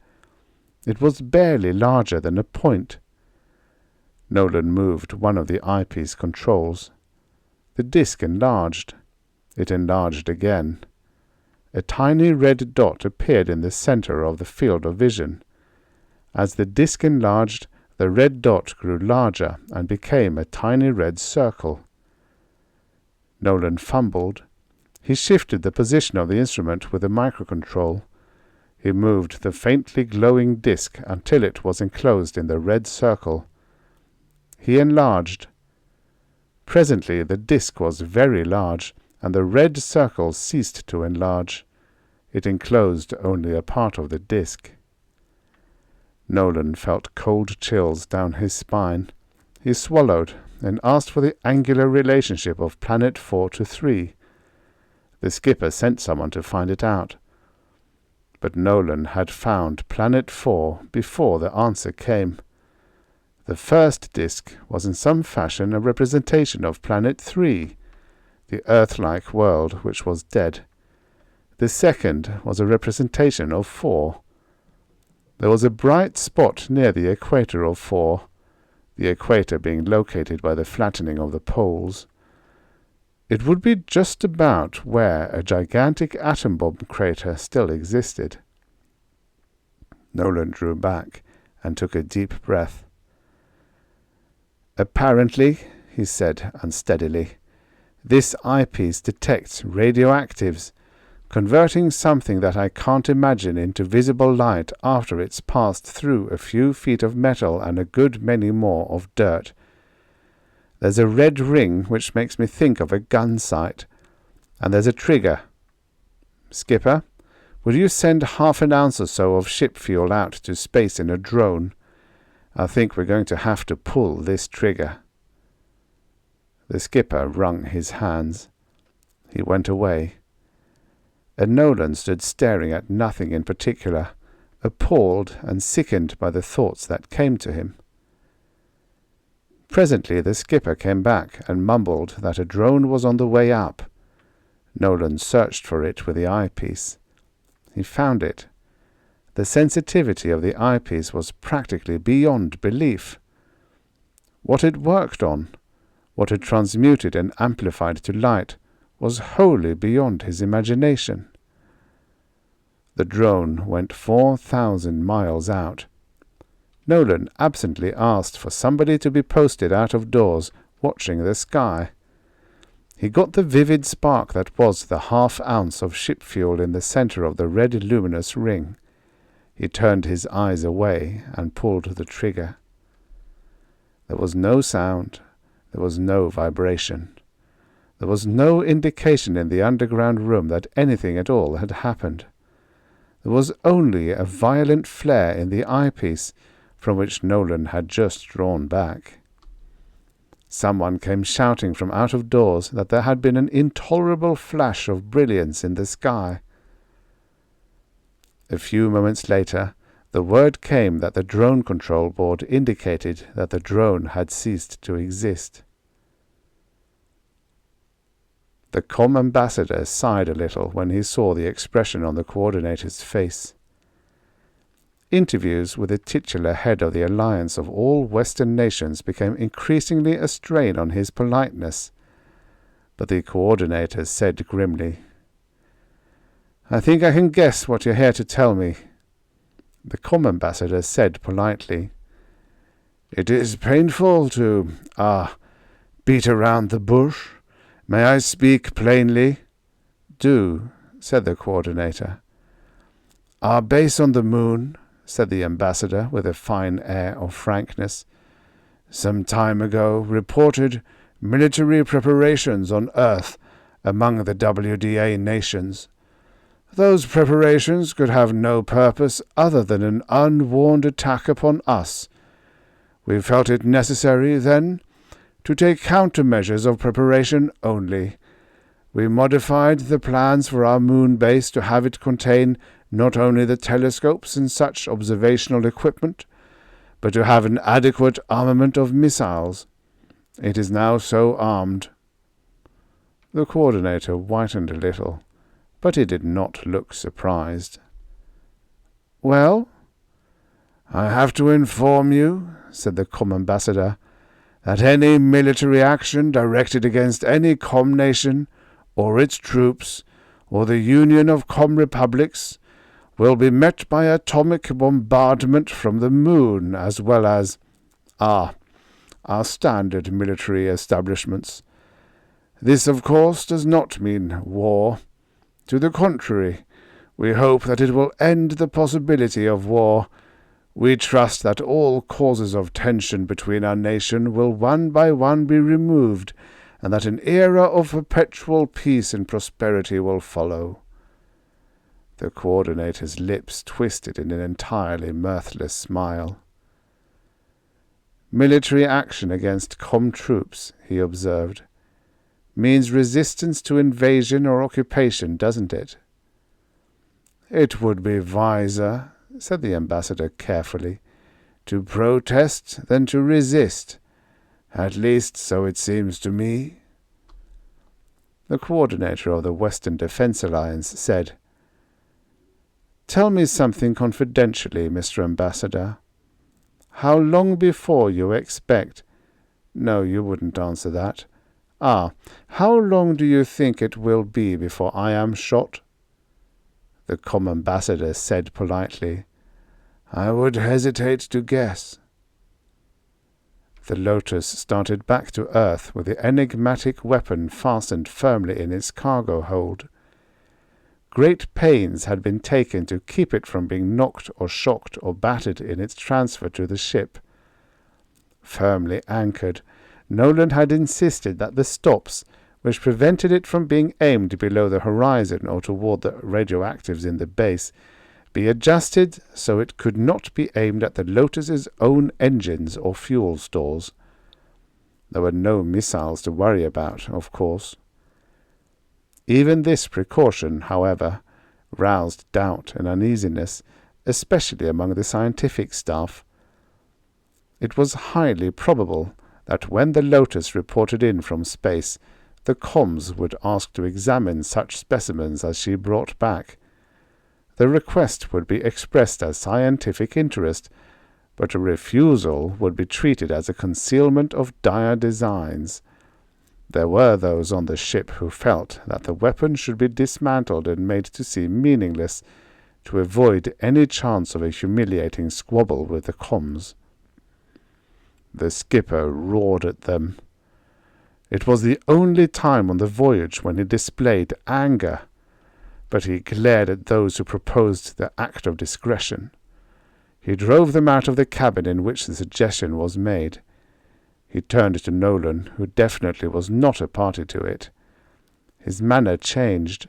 It was barely larger than a point. Nolan moved one of the eyepiece controls. The disk enlarged. It enlarged again. A tiny red dot appeared in the center of the field of vision. As the disk enlarged, the red dot grew larger and became a tiny red circle. Nolan fumbled. He shifted the position of the instrument with a microcontrol. He moved the faintly glowing disk until it was enclosed in the red circle. He enlarged. Presently the disk was very large, and the red circle ceased to enlarge. It enclosed only a part of the disk. Nolan felt cold chills down his spine. He swallowed and asked for the angular relationship of planet 4 to 3. The skipper sent someone to find it out. But Nolan had found planet 4 before the answer came. The first disk was in some fashion a representation of planet 3, the Earthlike world which was dead. The second was a representation of 4. There was a bright spot near the equator of 4, the equator being located by the flattening of the poles. It would be just about where a gigantic atom bomb crater still existed. Nolan drew back and took a deep breath. "Apparently," he said unsteadily, "this eyepiece detects radioactives, converting something that I can't imagine into visible light after it's passed through a few feet of metal and a good many more of dirt. There's a red ring which makes me think of a gun sight, and there's a trigger. Skipper, will you send 1/2 ounce or so of ship fuel out to space in a drone? I think we're going to have to pull this trigger." The skipper wrung his hands. He went away. And Nolan stood staring at nothing in particular, appalled and sickened by the thoughts that came to him. Presently the skipper came back and mumbled that a drone was on the way up. Nolan searched for it with the eyepiece. He found it. The sensitivity of the eyepiece was practically beyond belief. What it worked on, what it transmuted and amplified to light, was wholly beyond his imagination. The drone went 4,000 miles out. Nolan absently asked for somebody to be posted out of doors, watching the sky. He got the vivid spark that was the 1/2 ounce of ship fuel in the center of the red luminous ring. He turned his eyes away and pulled the trigger. There was no sound. There was no vibration. There was no indication in the underground room that anything at all had happened. There was only a violent flare in the eyepiece, from which Nolan had just drawn back. Someone came shouting from out of doors that there had been an intolerable flash of brilliance in the sky. A few moments later, the word came that the drone control board indicated that the drone had ceased to exist. The comm ambassador sighed a little when he saw the expression on the coordinator's face. Interviews with the titular head of the alliance of all Western nations became increasingly a strain on his politeness, but the coordinator said grimly, "I think I can guess what you're here to tell me." The comm ambassador said politely, "It is painful to, beat around the bush. May I speak plainly?" "Do," said the coordinator. "Our base on the moon," said the ambassador with a fine air of frankness, "some time ago reported military preparations on Earth among the WDA nations. Those preparations could have no purpose other than an unwarned attack upon us. We felt it necessary, then, to take countermeasures of preparation only. We modified the plans for our moon base to have it contain not only the telescopes and such observational equipment, but to have an adequate armament of missiles. It is now so armed." The coordinator whitened a little, but he did not look surprised. "Well?" "I have to inform you," said the comm ambassador, "that any military action directed against any comm nation, or its troops, or the Union of Comm Republics, will be met by atomic bombardment from the moon, as well as our standard military establishments. This, of course, does not mean war. To the contrary, we hope that it will end the possibility of war. We trust that all causes of tension between our nation will one by one be removed, and that an era of perpetual peace and prosperity will follow. The coordinator's lips twisted in an entirely mirthless smile. Military action against Com troops, he observed, means resistance to invasion or occupation, doesn't it? It would be wiser, said the ambassador carefully, to protest than to resist. At least so it seems to me. The coordinator of the Western Defense Alliance said, "Tell me something confidentially, Mr. Ambassador. How long before you expect—" No, you wouldn't answer that. How long do you think it will be before I am shot? The ambassador said politely, "I would hesitate to guess." The Lotus started back to Earth with the enigmatic weapon fastened firmly in its cargo hold. Great pains had been taken to keep it from being knocked or shocked or battered in its transfer to the ship. Firmly anchored, Nolan had insisted that the stops, which prevented it from being aimed below the horizon or toward the radioactives in the base, be adjusted so it could not be aimed at the Lotus's own engines or fuel stores. There were no missiles to worry about, of course. Even this precaution, however, roused doubt and uneasiness, especially among the scientific staff. It was highly probable that when the Lotus reported in from space, the comms would ask to examine such specimens as she brought back. The request would be expressed as scientific interest, but a refusal would be treated as a concealment of dire designs. There were those on the ship who felt that the weapon should be dismantled and made to seem meaningless, to avoid any chance of a humiliating squabble with the comms. The skipper roared at them. It was the only time on the voyage when he displayed anger, but he glared at those who proposed the act of discretion. He drove them out of the cabin in which the suggestion was made. He turned to Nolan, who definitely was not a party to it. His manner changed.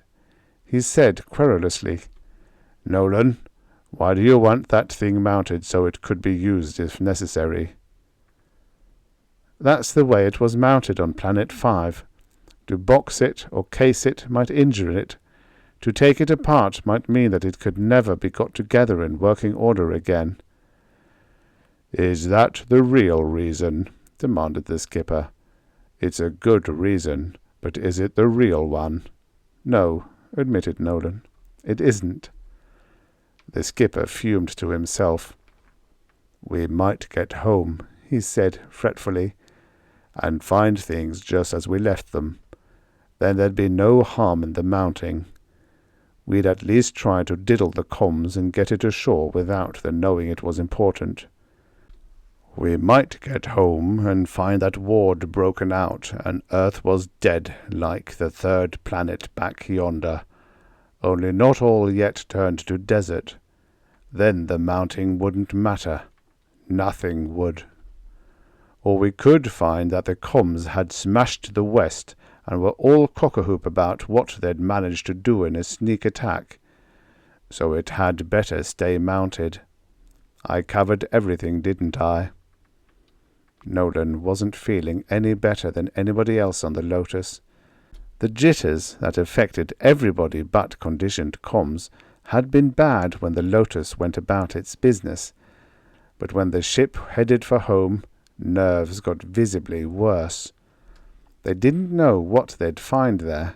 He said querulously, "Nolan, why do you want that thing mounted so it could be used if necessary?" "That's the way it was mounted on Planet 5. To box it or case it might injure it. To take it apart might mean that it could never be got together in working order again." "Is that the real reason?" demanded the skipper. "It's a good reason, but is it the real one?" "No," admitted Nolan. "It isn't." The skipper fumed to himself. "We might get home," he said fretfully, "and find things just as we left them. Then there'd be no harm in the mounting. We'd at least try to diddle the comms and get it ashore without their knowing it was important. We might get home and find that war'd broken out and Earth was dead like the third planet back yonder, only not all yet turned to desert. Then the mounting wouldn't matter. Nothing would. Or we could find that the comms had smashed the West and were all cock-a-hoop about what they'd managed to do in a sneak attack. So it had better stay mounted. I covered everything, didn't I?" Nolan wasn't feeling any better than anybody else on the Lotus. The jitters that affected everybody but conditioned comms had been bad when the Lotus went about its business, but when the ship headed for home, nerves got visibly worse. They didn't know what they'd find there.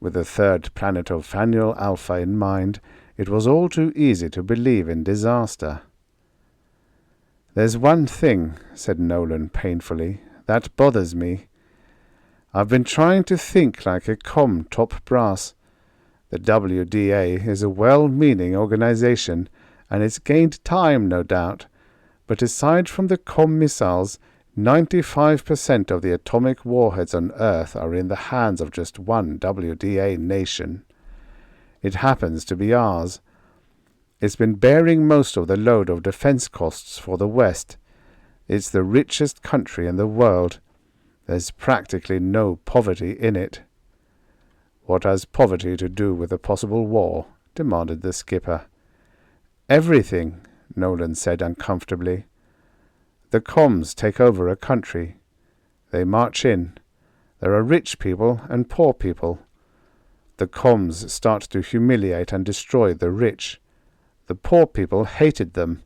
With the third planet of Faneuil Alpha in mind, it was all too easy to believe in disaster. "There's one thing," said Nolan painfully, "that bothers me. I've been trying to think like a top brass. The WDA is a well-meaning organization, and it's gained time, no doubt, but aside from the missiles, 95% of the atomic warheads on Earth are in the hands of just one WDA nation. It happens to be ours. It's been bearing most of the load of defense costs for the West. It's the richest country in the world. There's practically no poverty in it." "What has poverty to do with a possible war?" demanded the skipper. "Everything," Nolan said uncomfortably. "The comms take over a country. They march in. There are rich people and poor people. The comms start to humiliate and destroy the rich. The poor people hated them,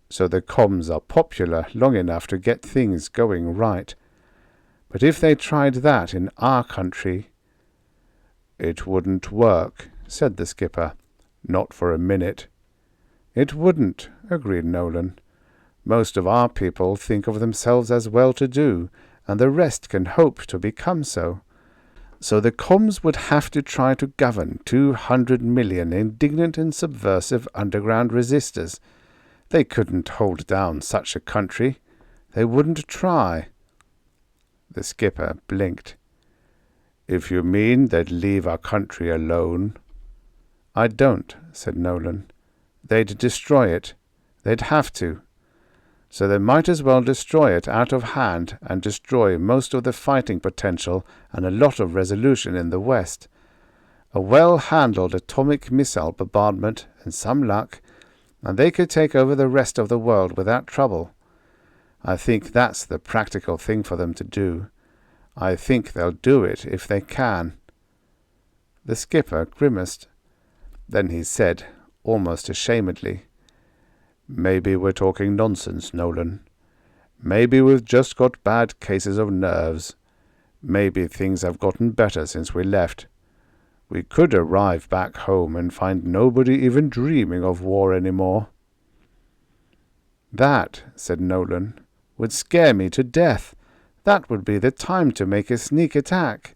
so the comms are popular long enough to get things going right. But if they tried that in our country—" "It wouldn't work," said the skipper. "Not for a minute." "It wouldn't," agreed Nolan. "Most of our people think of themselves as well-to-do, and the rest can hope to become so. So the comms would have to try to govern 200 million indignant and subversive underground resistors. They couldn't hold down such a country. They wouldn't try." The skipper blinked. "If you mean they'd leave our country alone—" "I don't," said Nolan. "They'd destroy it. They'd have to. So they might as well destroy it out of hand and destroy most of the fighting potential and a lot of resolution in the West. A well-handled atomic missile bombardment and some luck, and they could take over the rest of the world without trouble. I think that's the practical thing for them to do. I think they'll do it if they can." The skipper grimaced. Then he said, almost ashamedly, "Maybe we're talking nonsense, Nolan. Maybe we've just got bad cases of nerves. Maybe things have gotten better since we left. We could arrive back home and find nobody even dreaming of war anymore." "That," said Nolan, "would scare me to death. That would be the time to make a sneak attack."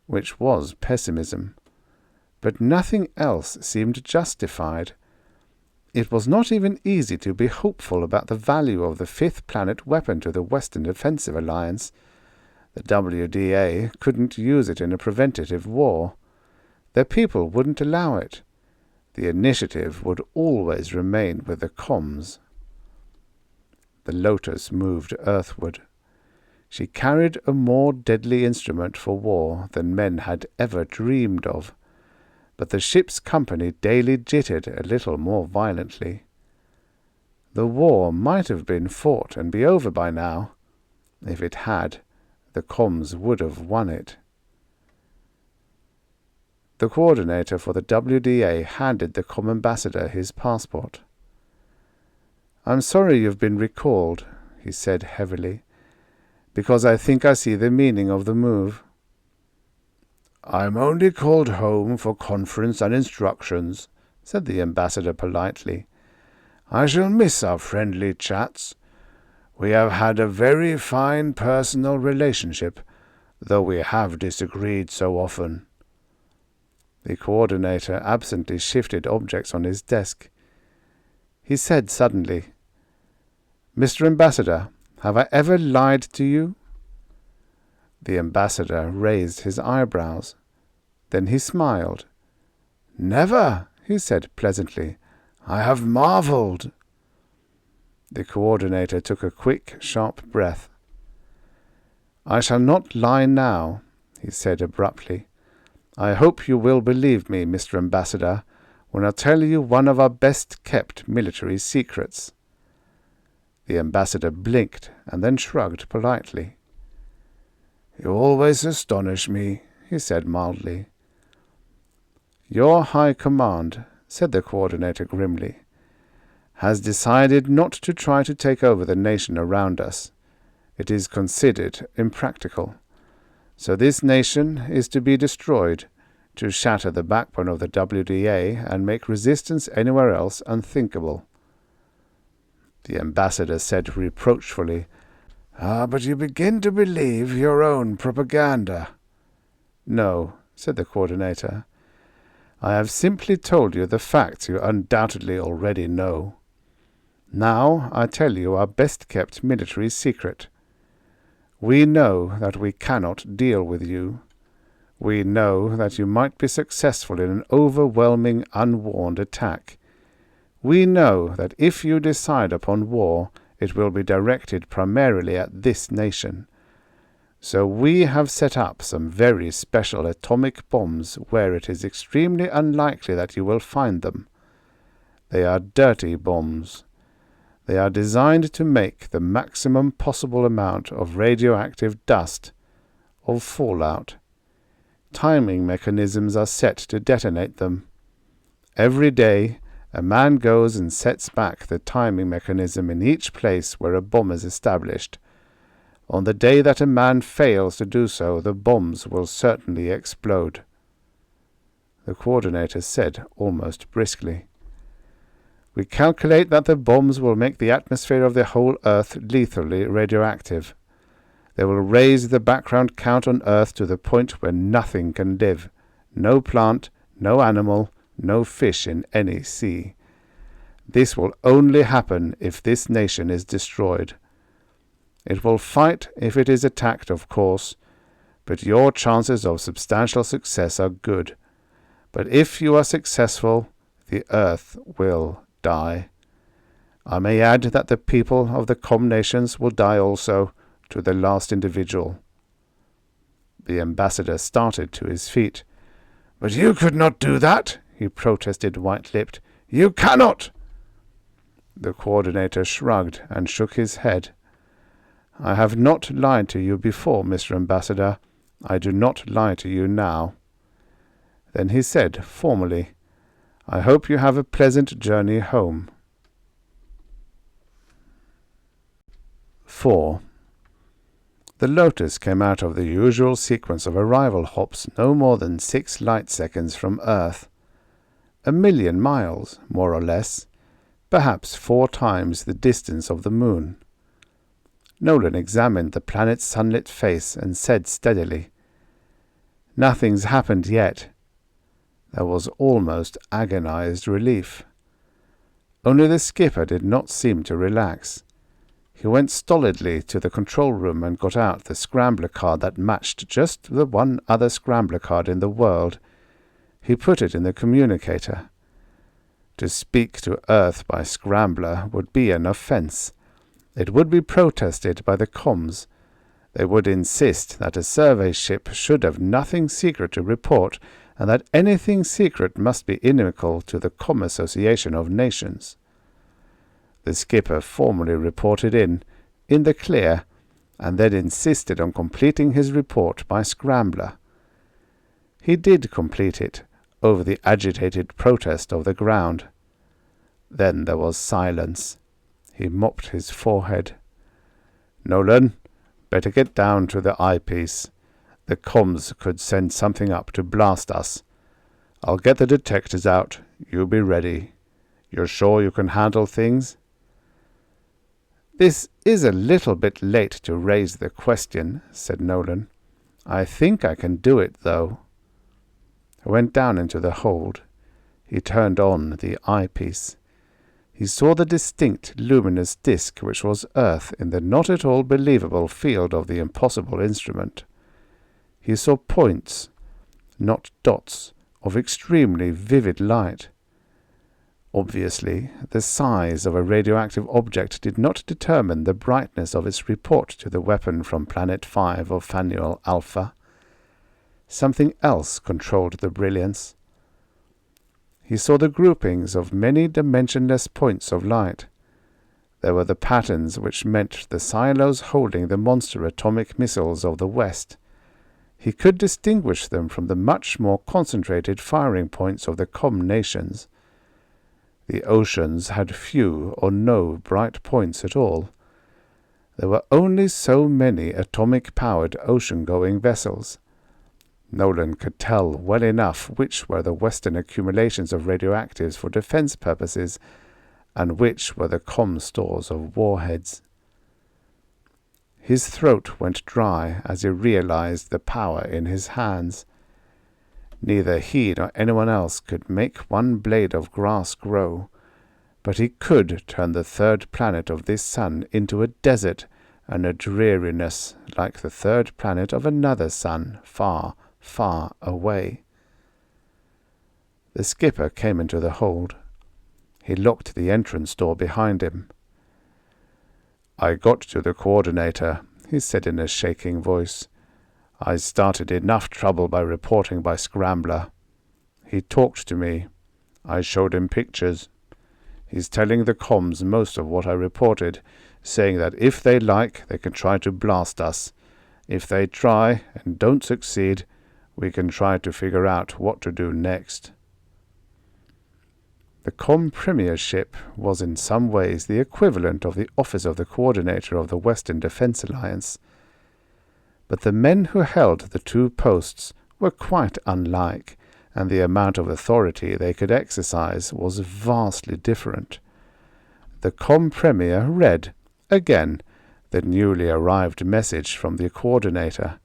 Which was pessimism. But nothing else seemed justified. It was not even easy to be hopeful about the value of the fifth planet weapon to the Western Defensive Alliance. The WDA couldn't use it in a preventative war. Their people wouldn't allow it. The initiative would always remain with the comms. The Lotus moved earthward. She carried a more deadly instrument for war than men had ever dreamed of, but the ship's company daily jittered a little more violently. The war might have been fought and be over by now. If it had, the comms would have won it. The coordinator for the WDA handed the comm ambassador his passport. "I'm sorry you've been recalled," he said heavily, "because I think I see the meaning of the move." "I'm only called home for conference and instructions," said the ambassador politely. "I shall miss our friendly chats. We have had a very fine personal relationship, though we have disagreed so often." The coordinator absently shifted objects on his desk. He said suddenly, "Mr. Ambassador, have I ever lied to you?" The ambassador raised his eyebrows. Then he smiled. "Never," he said pleasantly. "I have marveled." The coordinator took a quick, sharp breath. "I shall not lie now," he said abruptly. "I hope you will believe me, Mr. Ambassador, when I tell you one of our best-kept military secrets." The ambassador blinked and then shrugged politely. "You always astonish me," he said mildly. "Your High Command," said the coordinator grimly, "has decided not to try to take over the nation around us. It is considered impractical. So this nation is to be destroyed, to shatter the backbone of the WDA and make resistance anywhere else unthinkable." The ambassador said reproachfully, "But you begin to believe your own propaganda." "No," said the coordinator. "I have simply told you the facts you undoubtedly already know. Now I tell you our best-kept military secret. We know that we cannot deal with you. We know that you might be successful in an overwhelming, unwarned attack. We know that if you decide upon war, it will be directed primarily at this nation. So we have set up some very special atomic bombs where it is extremely unlikely that you will find them. They are dirty bombs. They are designed to make the maximum possible amount of radioactive dust, of fallout. Timing mechanisms are set to detonate them. Every day, a man goes and sets back the timing mechanism in each place where a bomb is established. On the day that a man fails to do so, the bombs will certainly explode. The coordinator said, almost briskly, "We calculate that the bombs will make the atmosphere of the whole Earth lethally radioactive. They will raise the background count on Earth to the point where nothing can live. No plant, no animal, no fish in any sea. This will only happen if this nation is destroyed. It will fight if it is attacked, of course, but your chances of substantial success are good. But if you are successful, the Earth will die. I may add that the people of the nations will die also, to the last individual." The ambassador started to his feet. "But you could not do that," he protested, white-lipped. "You cannot!" The coordinator shrugged and shook his head. "I have not lied to you before, Mr. Ambassador. I do not lie to you now." Then he said, formally, "I hope you have a pleasant journey home." 4. The Lotus came out of the usual sequence of arrival hops no more than 6 light seconds from Earth. 1,000,000 miles, more or less, perhaps 4 times the distance of the moon. Nolan examined the planet's sunlit face and said steadily, "Nothing's happened yet." There was almost agonized relief. Only the skipper did not seem to relax. He went stolidly to the control room and got out the scrambler card that matched just the one other scrambler card in the world. He put it in the communicator. To speak to Earth by scrambler would be an offense. It would be protested by the comms. They would insist that a survey ship should have nothing secret to report, and that anything secret must be inimical to the Association of Nations. The skipper formally reported in the clear, and then insisted on completing his report by scrambler. He did complete it, over the agitated protest of the ground. Then there was silence. He mopped his forehead. "Nolan, better get down to the eyepiece. The comms could send something up to blast us. I'll get the detectors out. You be ready. You're sure you can handle things?" "This is a little bit late to raise the question," said Nolan. "I think I can do it, though." He went down into the hold. He turned on the eyepiece. He saw the distinct luminous disk which was Earth in the not at all believable field of the impossible instrument. He saw points, not dots, of extremely vivid light. Obviously, the size of a radioactive object did not determine the brightness of its report to the weapon from Planet 5 of Phanuel Alpha. Something else controlled the brilliance. He saw the groupings of many dimensionless points of light. There were the patterns which meant the silos holding the monster atomic missiles of the West. He could distinguish them from the much more concentrated firing points of the nations. The oceans had few or no bright points at all. There were only so many atomic-powered ocean-going vessels. Nolan could tell well enough which were the Western accumulations of radioactives for defense purposes, and which were the stores of warheads. His throat went dry as he realized the power in his hands. Neither he nor anyone else could make one blade of grass grow, but he could turn the third planet of this sun into a desert and a dreariness like the third planet of another sun far, far away. The skipper came into the hold. He locked the entrance door behind him. "I got to the coordinator," he said in a shaking voice. I started enough trouble by reporting by scrambler. He talked to me. I showed him pictures. He's telling the comms most of what I reported, saying that if they like, they can try to blast us. If they try and don't succeed, we can try to figure out what to do next. The premiership was in some ways the equivalent of the office of the coordinator of the Western Defense Alliance. But the men who held the two posts were quite unlike, and the amount of authority they could exercise was vastly different. The premier read, again, the newly arrived message from the coordinator.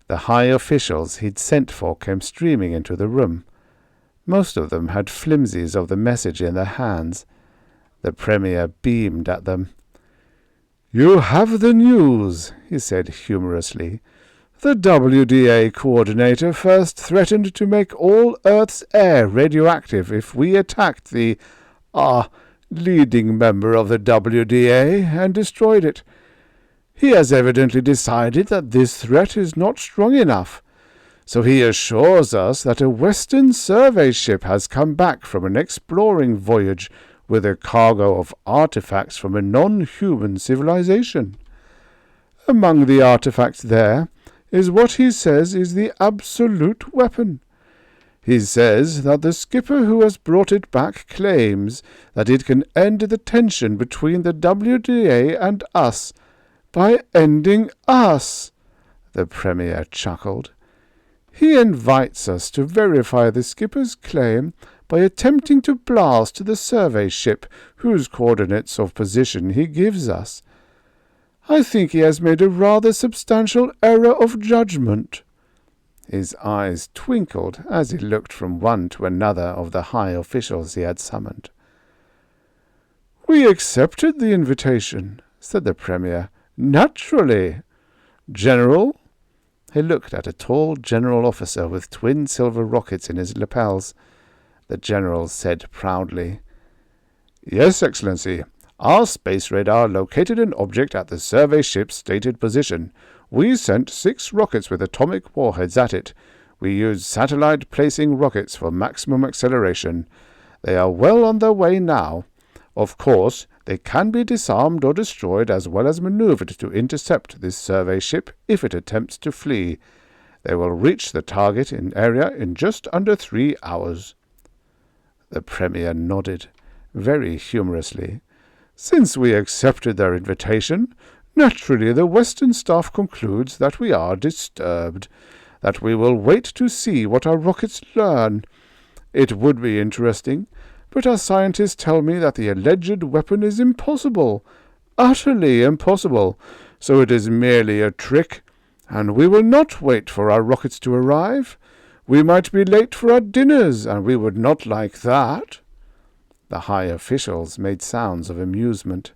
The high officials he'd sent for came streaming into the room. Most of them had flimsies of the message in their hands. The premier beamed at them. "You have the news," he said humorously. "The WDA coordinator first threatened to make all Earth's air radioactive if we attacked the, leading member of the WDA and destroyed it. He has evidently decided that this threat is not strong enough. So he assures us that a Western survey ship has come back from an exploring voyage with a cargo of artifacts from a non-human civilization. Among the artifacts there is what he says is the absolute weapon. He says that the skipper who has brought it back claims that it can end the tension between the WDA and us by ending us." The premier chuckled. "He invites us to verify the skipper's claim by attempting to blast the survey ship whose coordinates of position he gives us. I think he has made a rather substantial error of judgment." His eyes twinkled as he looked from one to another of the high officials he had summoned. "We accepted the invitation," said the premier. "Naturally. General?" He looked at a tall general officer with twin silver rockets in his lapels. The general said proudly, "Yes, Excellency. Our space radar located an object at the survey ship's stated position. We sent 6 rockets with atomic warheads at it. We used satellite-placing rockets for maximum acceleration. They are well on their way now. Of course, they can be disarmed or destroyed as well as maneuvered to intercept this survey ship if it attempts to flee. They will reach the target area in just under 3 hours. The premier nodded, very humorously. "Since we accepted their invitation, naturally the Western staff concludes that we are disturbed, that we will wait to see what our rockets learn. It would be interesting, but our scientists tell me that the alleged weapon is impossible, utterly impossible, so it is merely a trick, and we will not wait for our rockets to arrive. We might be late for our dinners, and we would not like that." The high officials made sounds of amusement.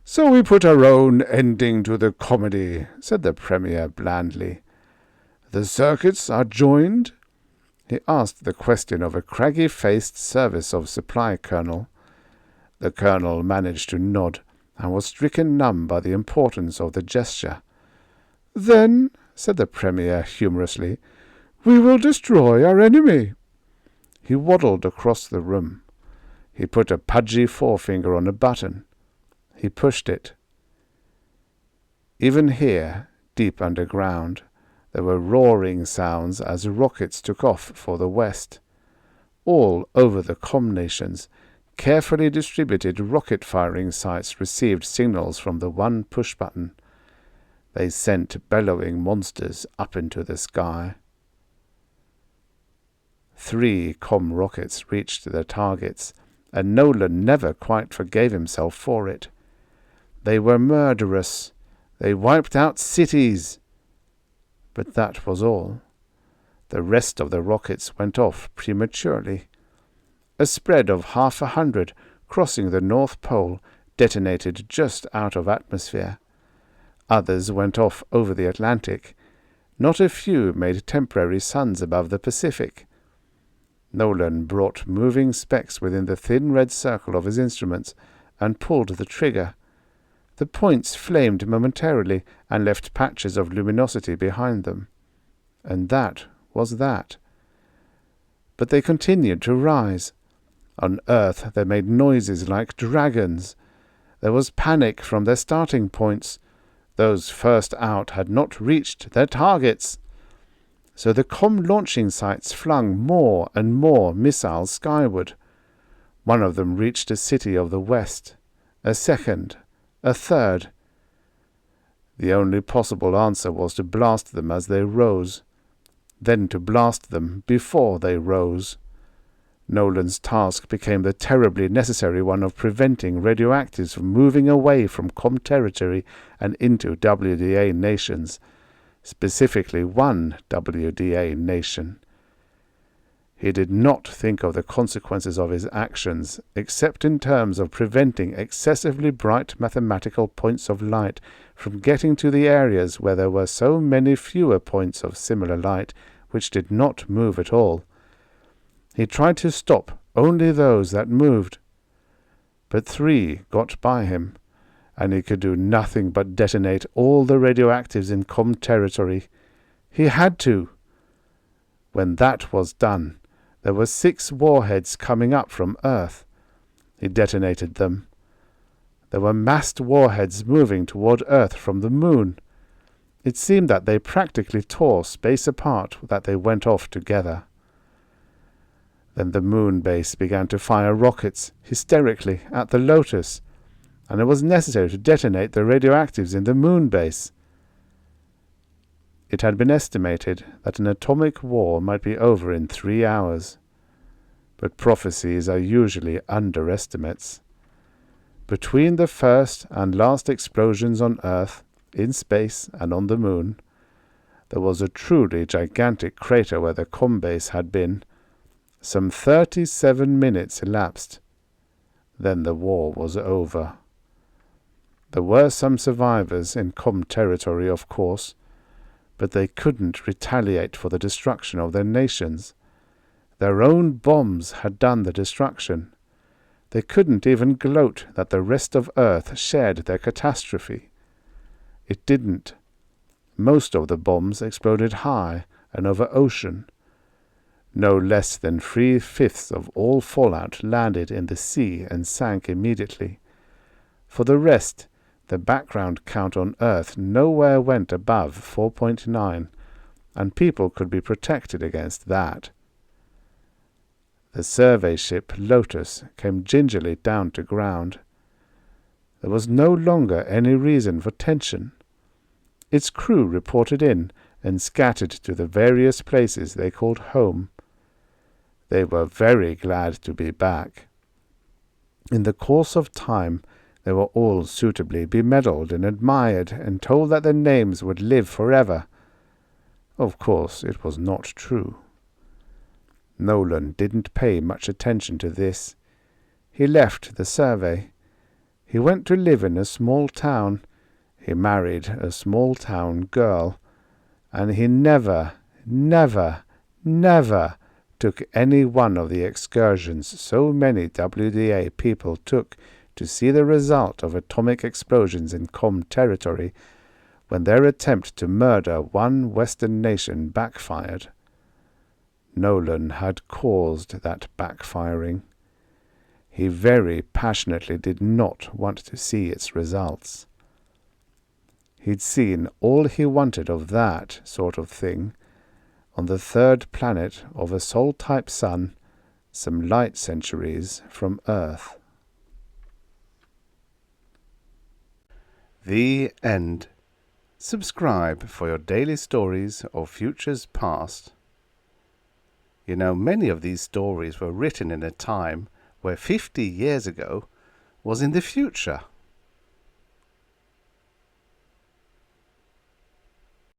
"So we put our own ending to the comedy," said the premier blandly. "The circuits are joined?" He asked the question of a craggy-faced service of supply colonel. The colonel managed to nod, and was stricken numb by the importance of the gesture. "Then," said the premier humorously, "we will destroy our enemy." He waddled across the room. He put a pudgy forefinger on a button. He pushed it. Even here, deep underground, there were roaring sounds as rockets took off for the west. All over the nations, carefully distributed rocket-firing sites received signals from the one push-button. They sent bellowing monsters up into the sky. 3 rockets reached their targets, and Nolan never quite forgave himself for it. They were murderous. They wiped out cities. But that was all. The rest of the rockets went off prematurely. A spread of 100 crossing the North Pole detonated just out of atmosphere. Others went off over the Atlantic. Not a few made temporary suns above the Pacific. Nolan brought moving specks within the thin red circle of his instruments and pulled the trigger. The points flamed momentarily and left patches of luminosity behind them. And that was that. But they continued to rise. On Earth they made noises like dragons. There was panic from their starting points. Those first out had not reached their targets. So the launching sites flung more and more missiles skyward. One of them reached a city of the west, a second, a third. The only possible answer was to blast them as they rose, then to blast them before they rose. Nolan's task became the terribly necessary one of preventing radioactives from moving away from COM territory and into WDA nations, specifically one WDA nation. He did not think of the consequences of his actions, except in terms of preventing excessively bright mathematical points of light from getting to the areas where there were so many fewer points of similar light which did not move at all. He tried to stop only those that moved. But 3 got by him, and he could do nothing but detonate all the radioactives in COM territory. He had to. When that was done, there were 6 warheads coming up from Earth. He detonated them. There were massed warheads moving toward Earth from the moon. It seemed that they practically tore space apart, that they went off together. Then the moon base began to fire rockets, hysterically, at the Lotus, and it was necessary to detonate the radioactives in the moon base. It had been estimated that an atomic war might be over in 3 hours, but prophecies are usually underestimates. Between the first and last explosions on Earth, in space and on the moon, there was a truly gigantic crater where the COM base had been. Some 37 minutes elapsed. Then the war was over. There were some survivors in COM territory, of course, but they couldn't retaliate for the destruction of their nations. Their own bombs had done the destruction. They couldn't even gloat that the rest of Earth shared their catastrophe. It didn't. Most of the bombs exploded high and over ocean. No less than 3/5 of all fallout landed in the sea and sank immediately. For the rest, the background count on Earth nowhere went above 4.9, and people could be protected against that. The survey ship Lotus came gingerly down to ground. There was no longer any reason for tension. Its crew reported in and scattered to the various places they called home. They were very glad to be back. In the course of time, they were all suitably bemedalled and admired and told that their names would live forever. Of course, it was not true. Nolan didn't pay much attention to this. He left the survey. He went to live in a small town. He married a small-town girl. And he never took any one of the excursions so many WDA people took to see the result of atomic explosions in COM territory when their attempt to murder one Western nation backfired. Nolan had caused that backfiring. He very passionately did not want to see its results. He'd seen all he wanted of that sort of thing on the 3rd planet of a Sol-type sun, some light centuries from Earth. The end. Subscribe for your daily stories of futures past. You know, many of these stories were written in a time where 50 years ago was in the future.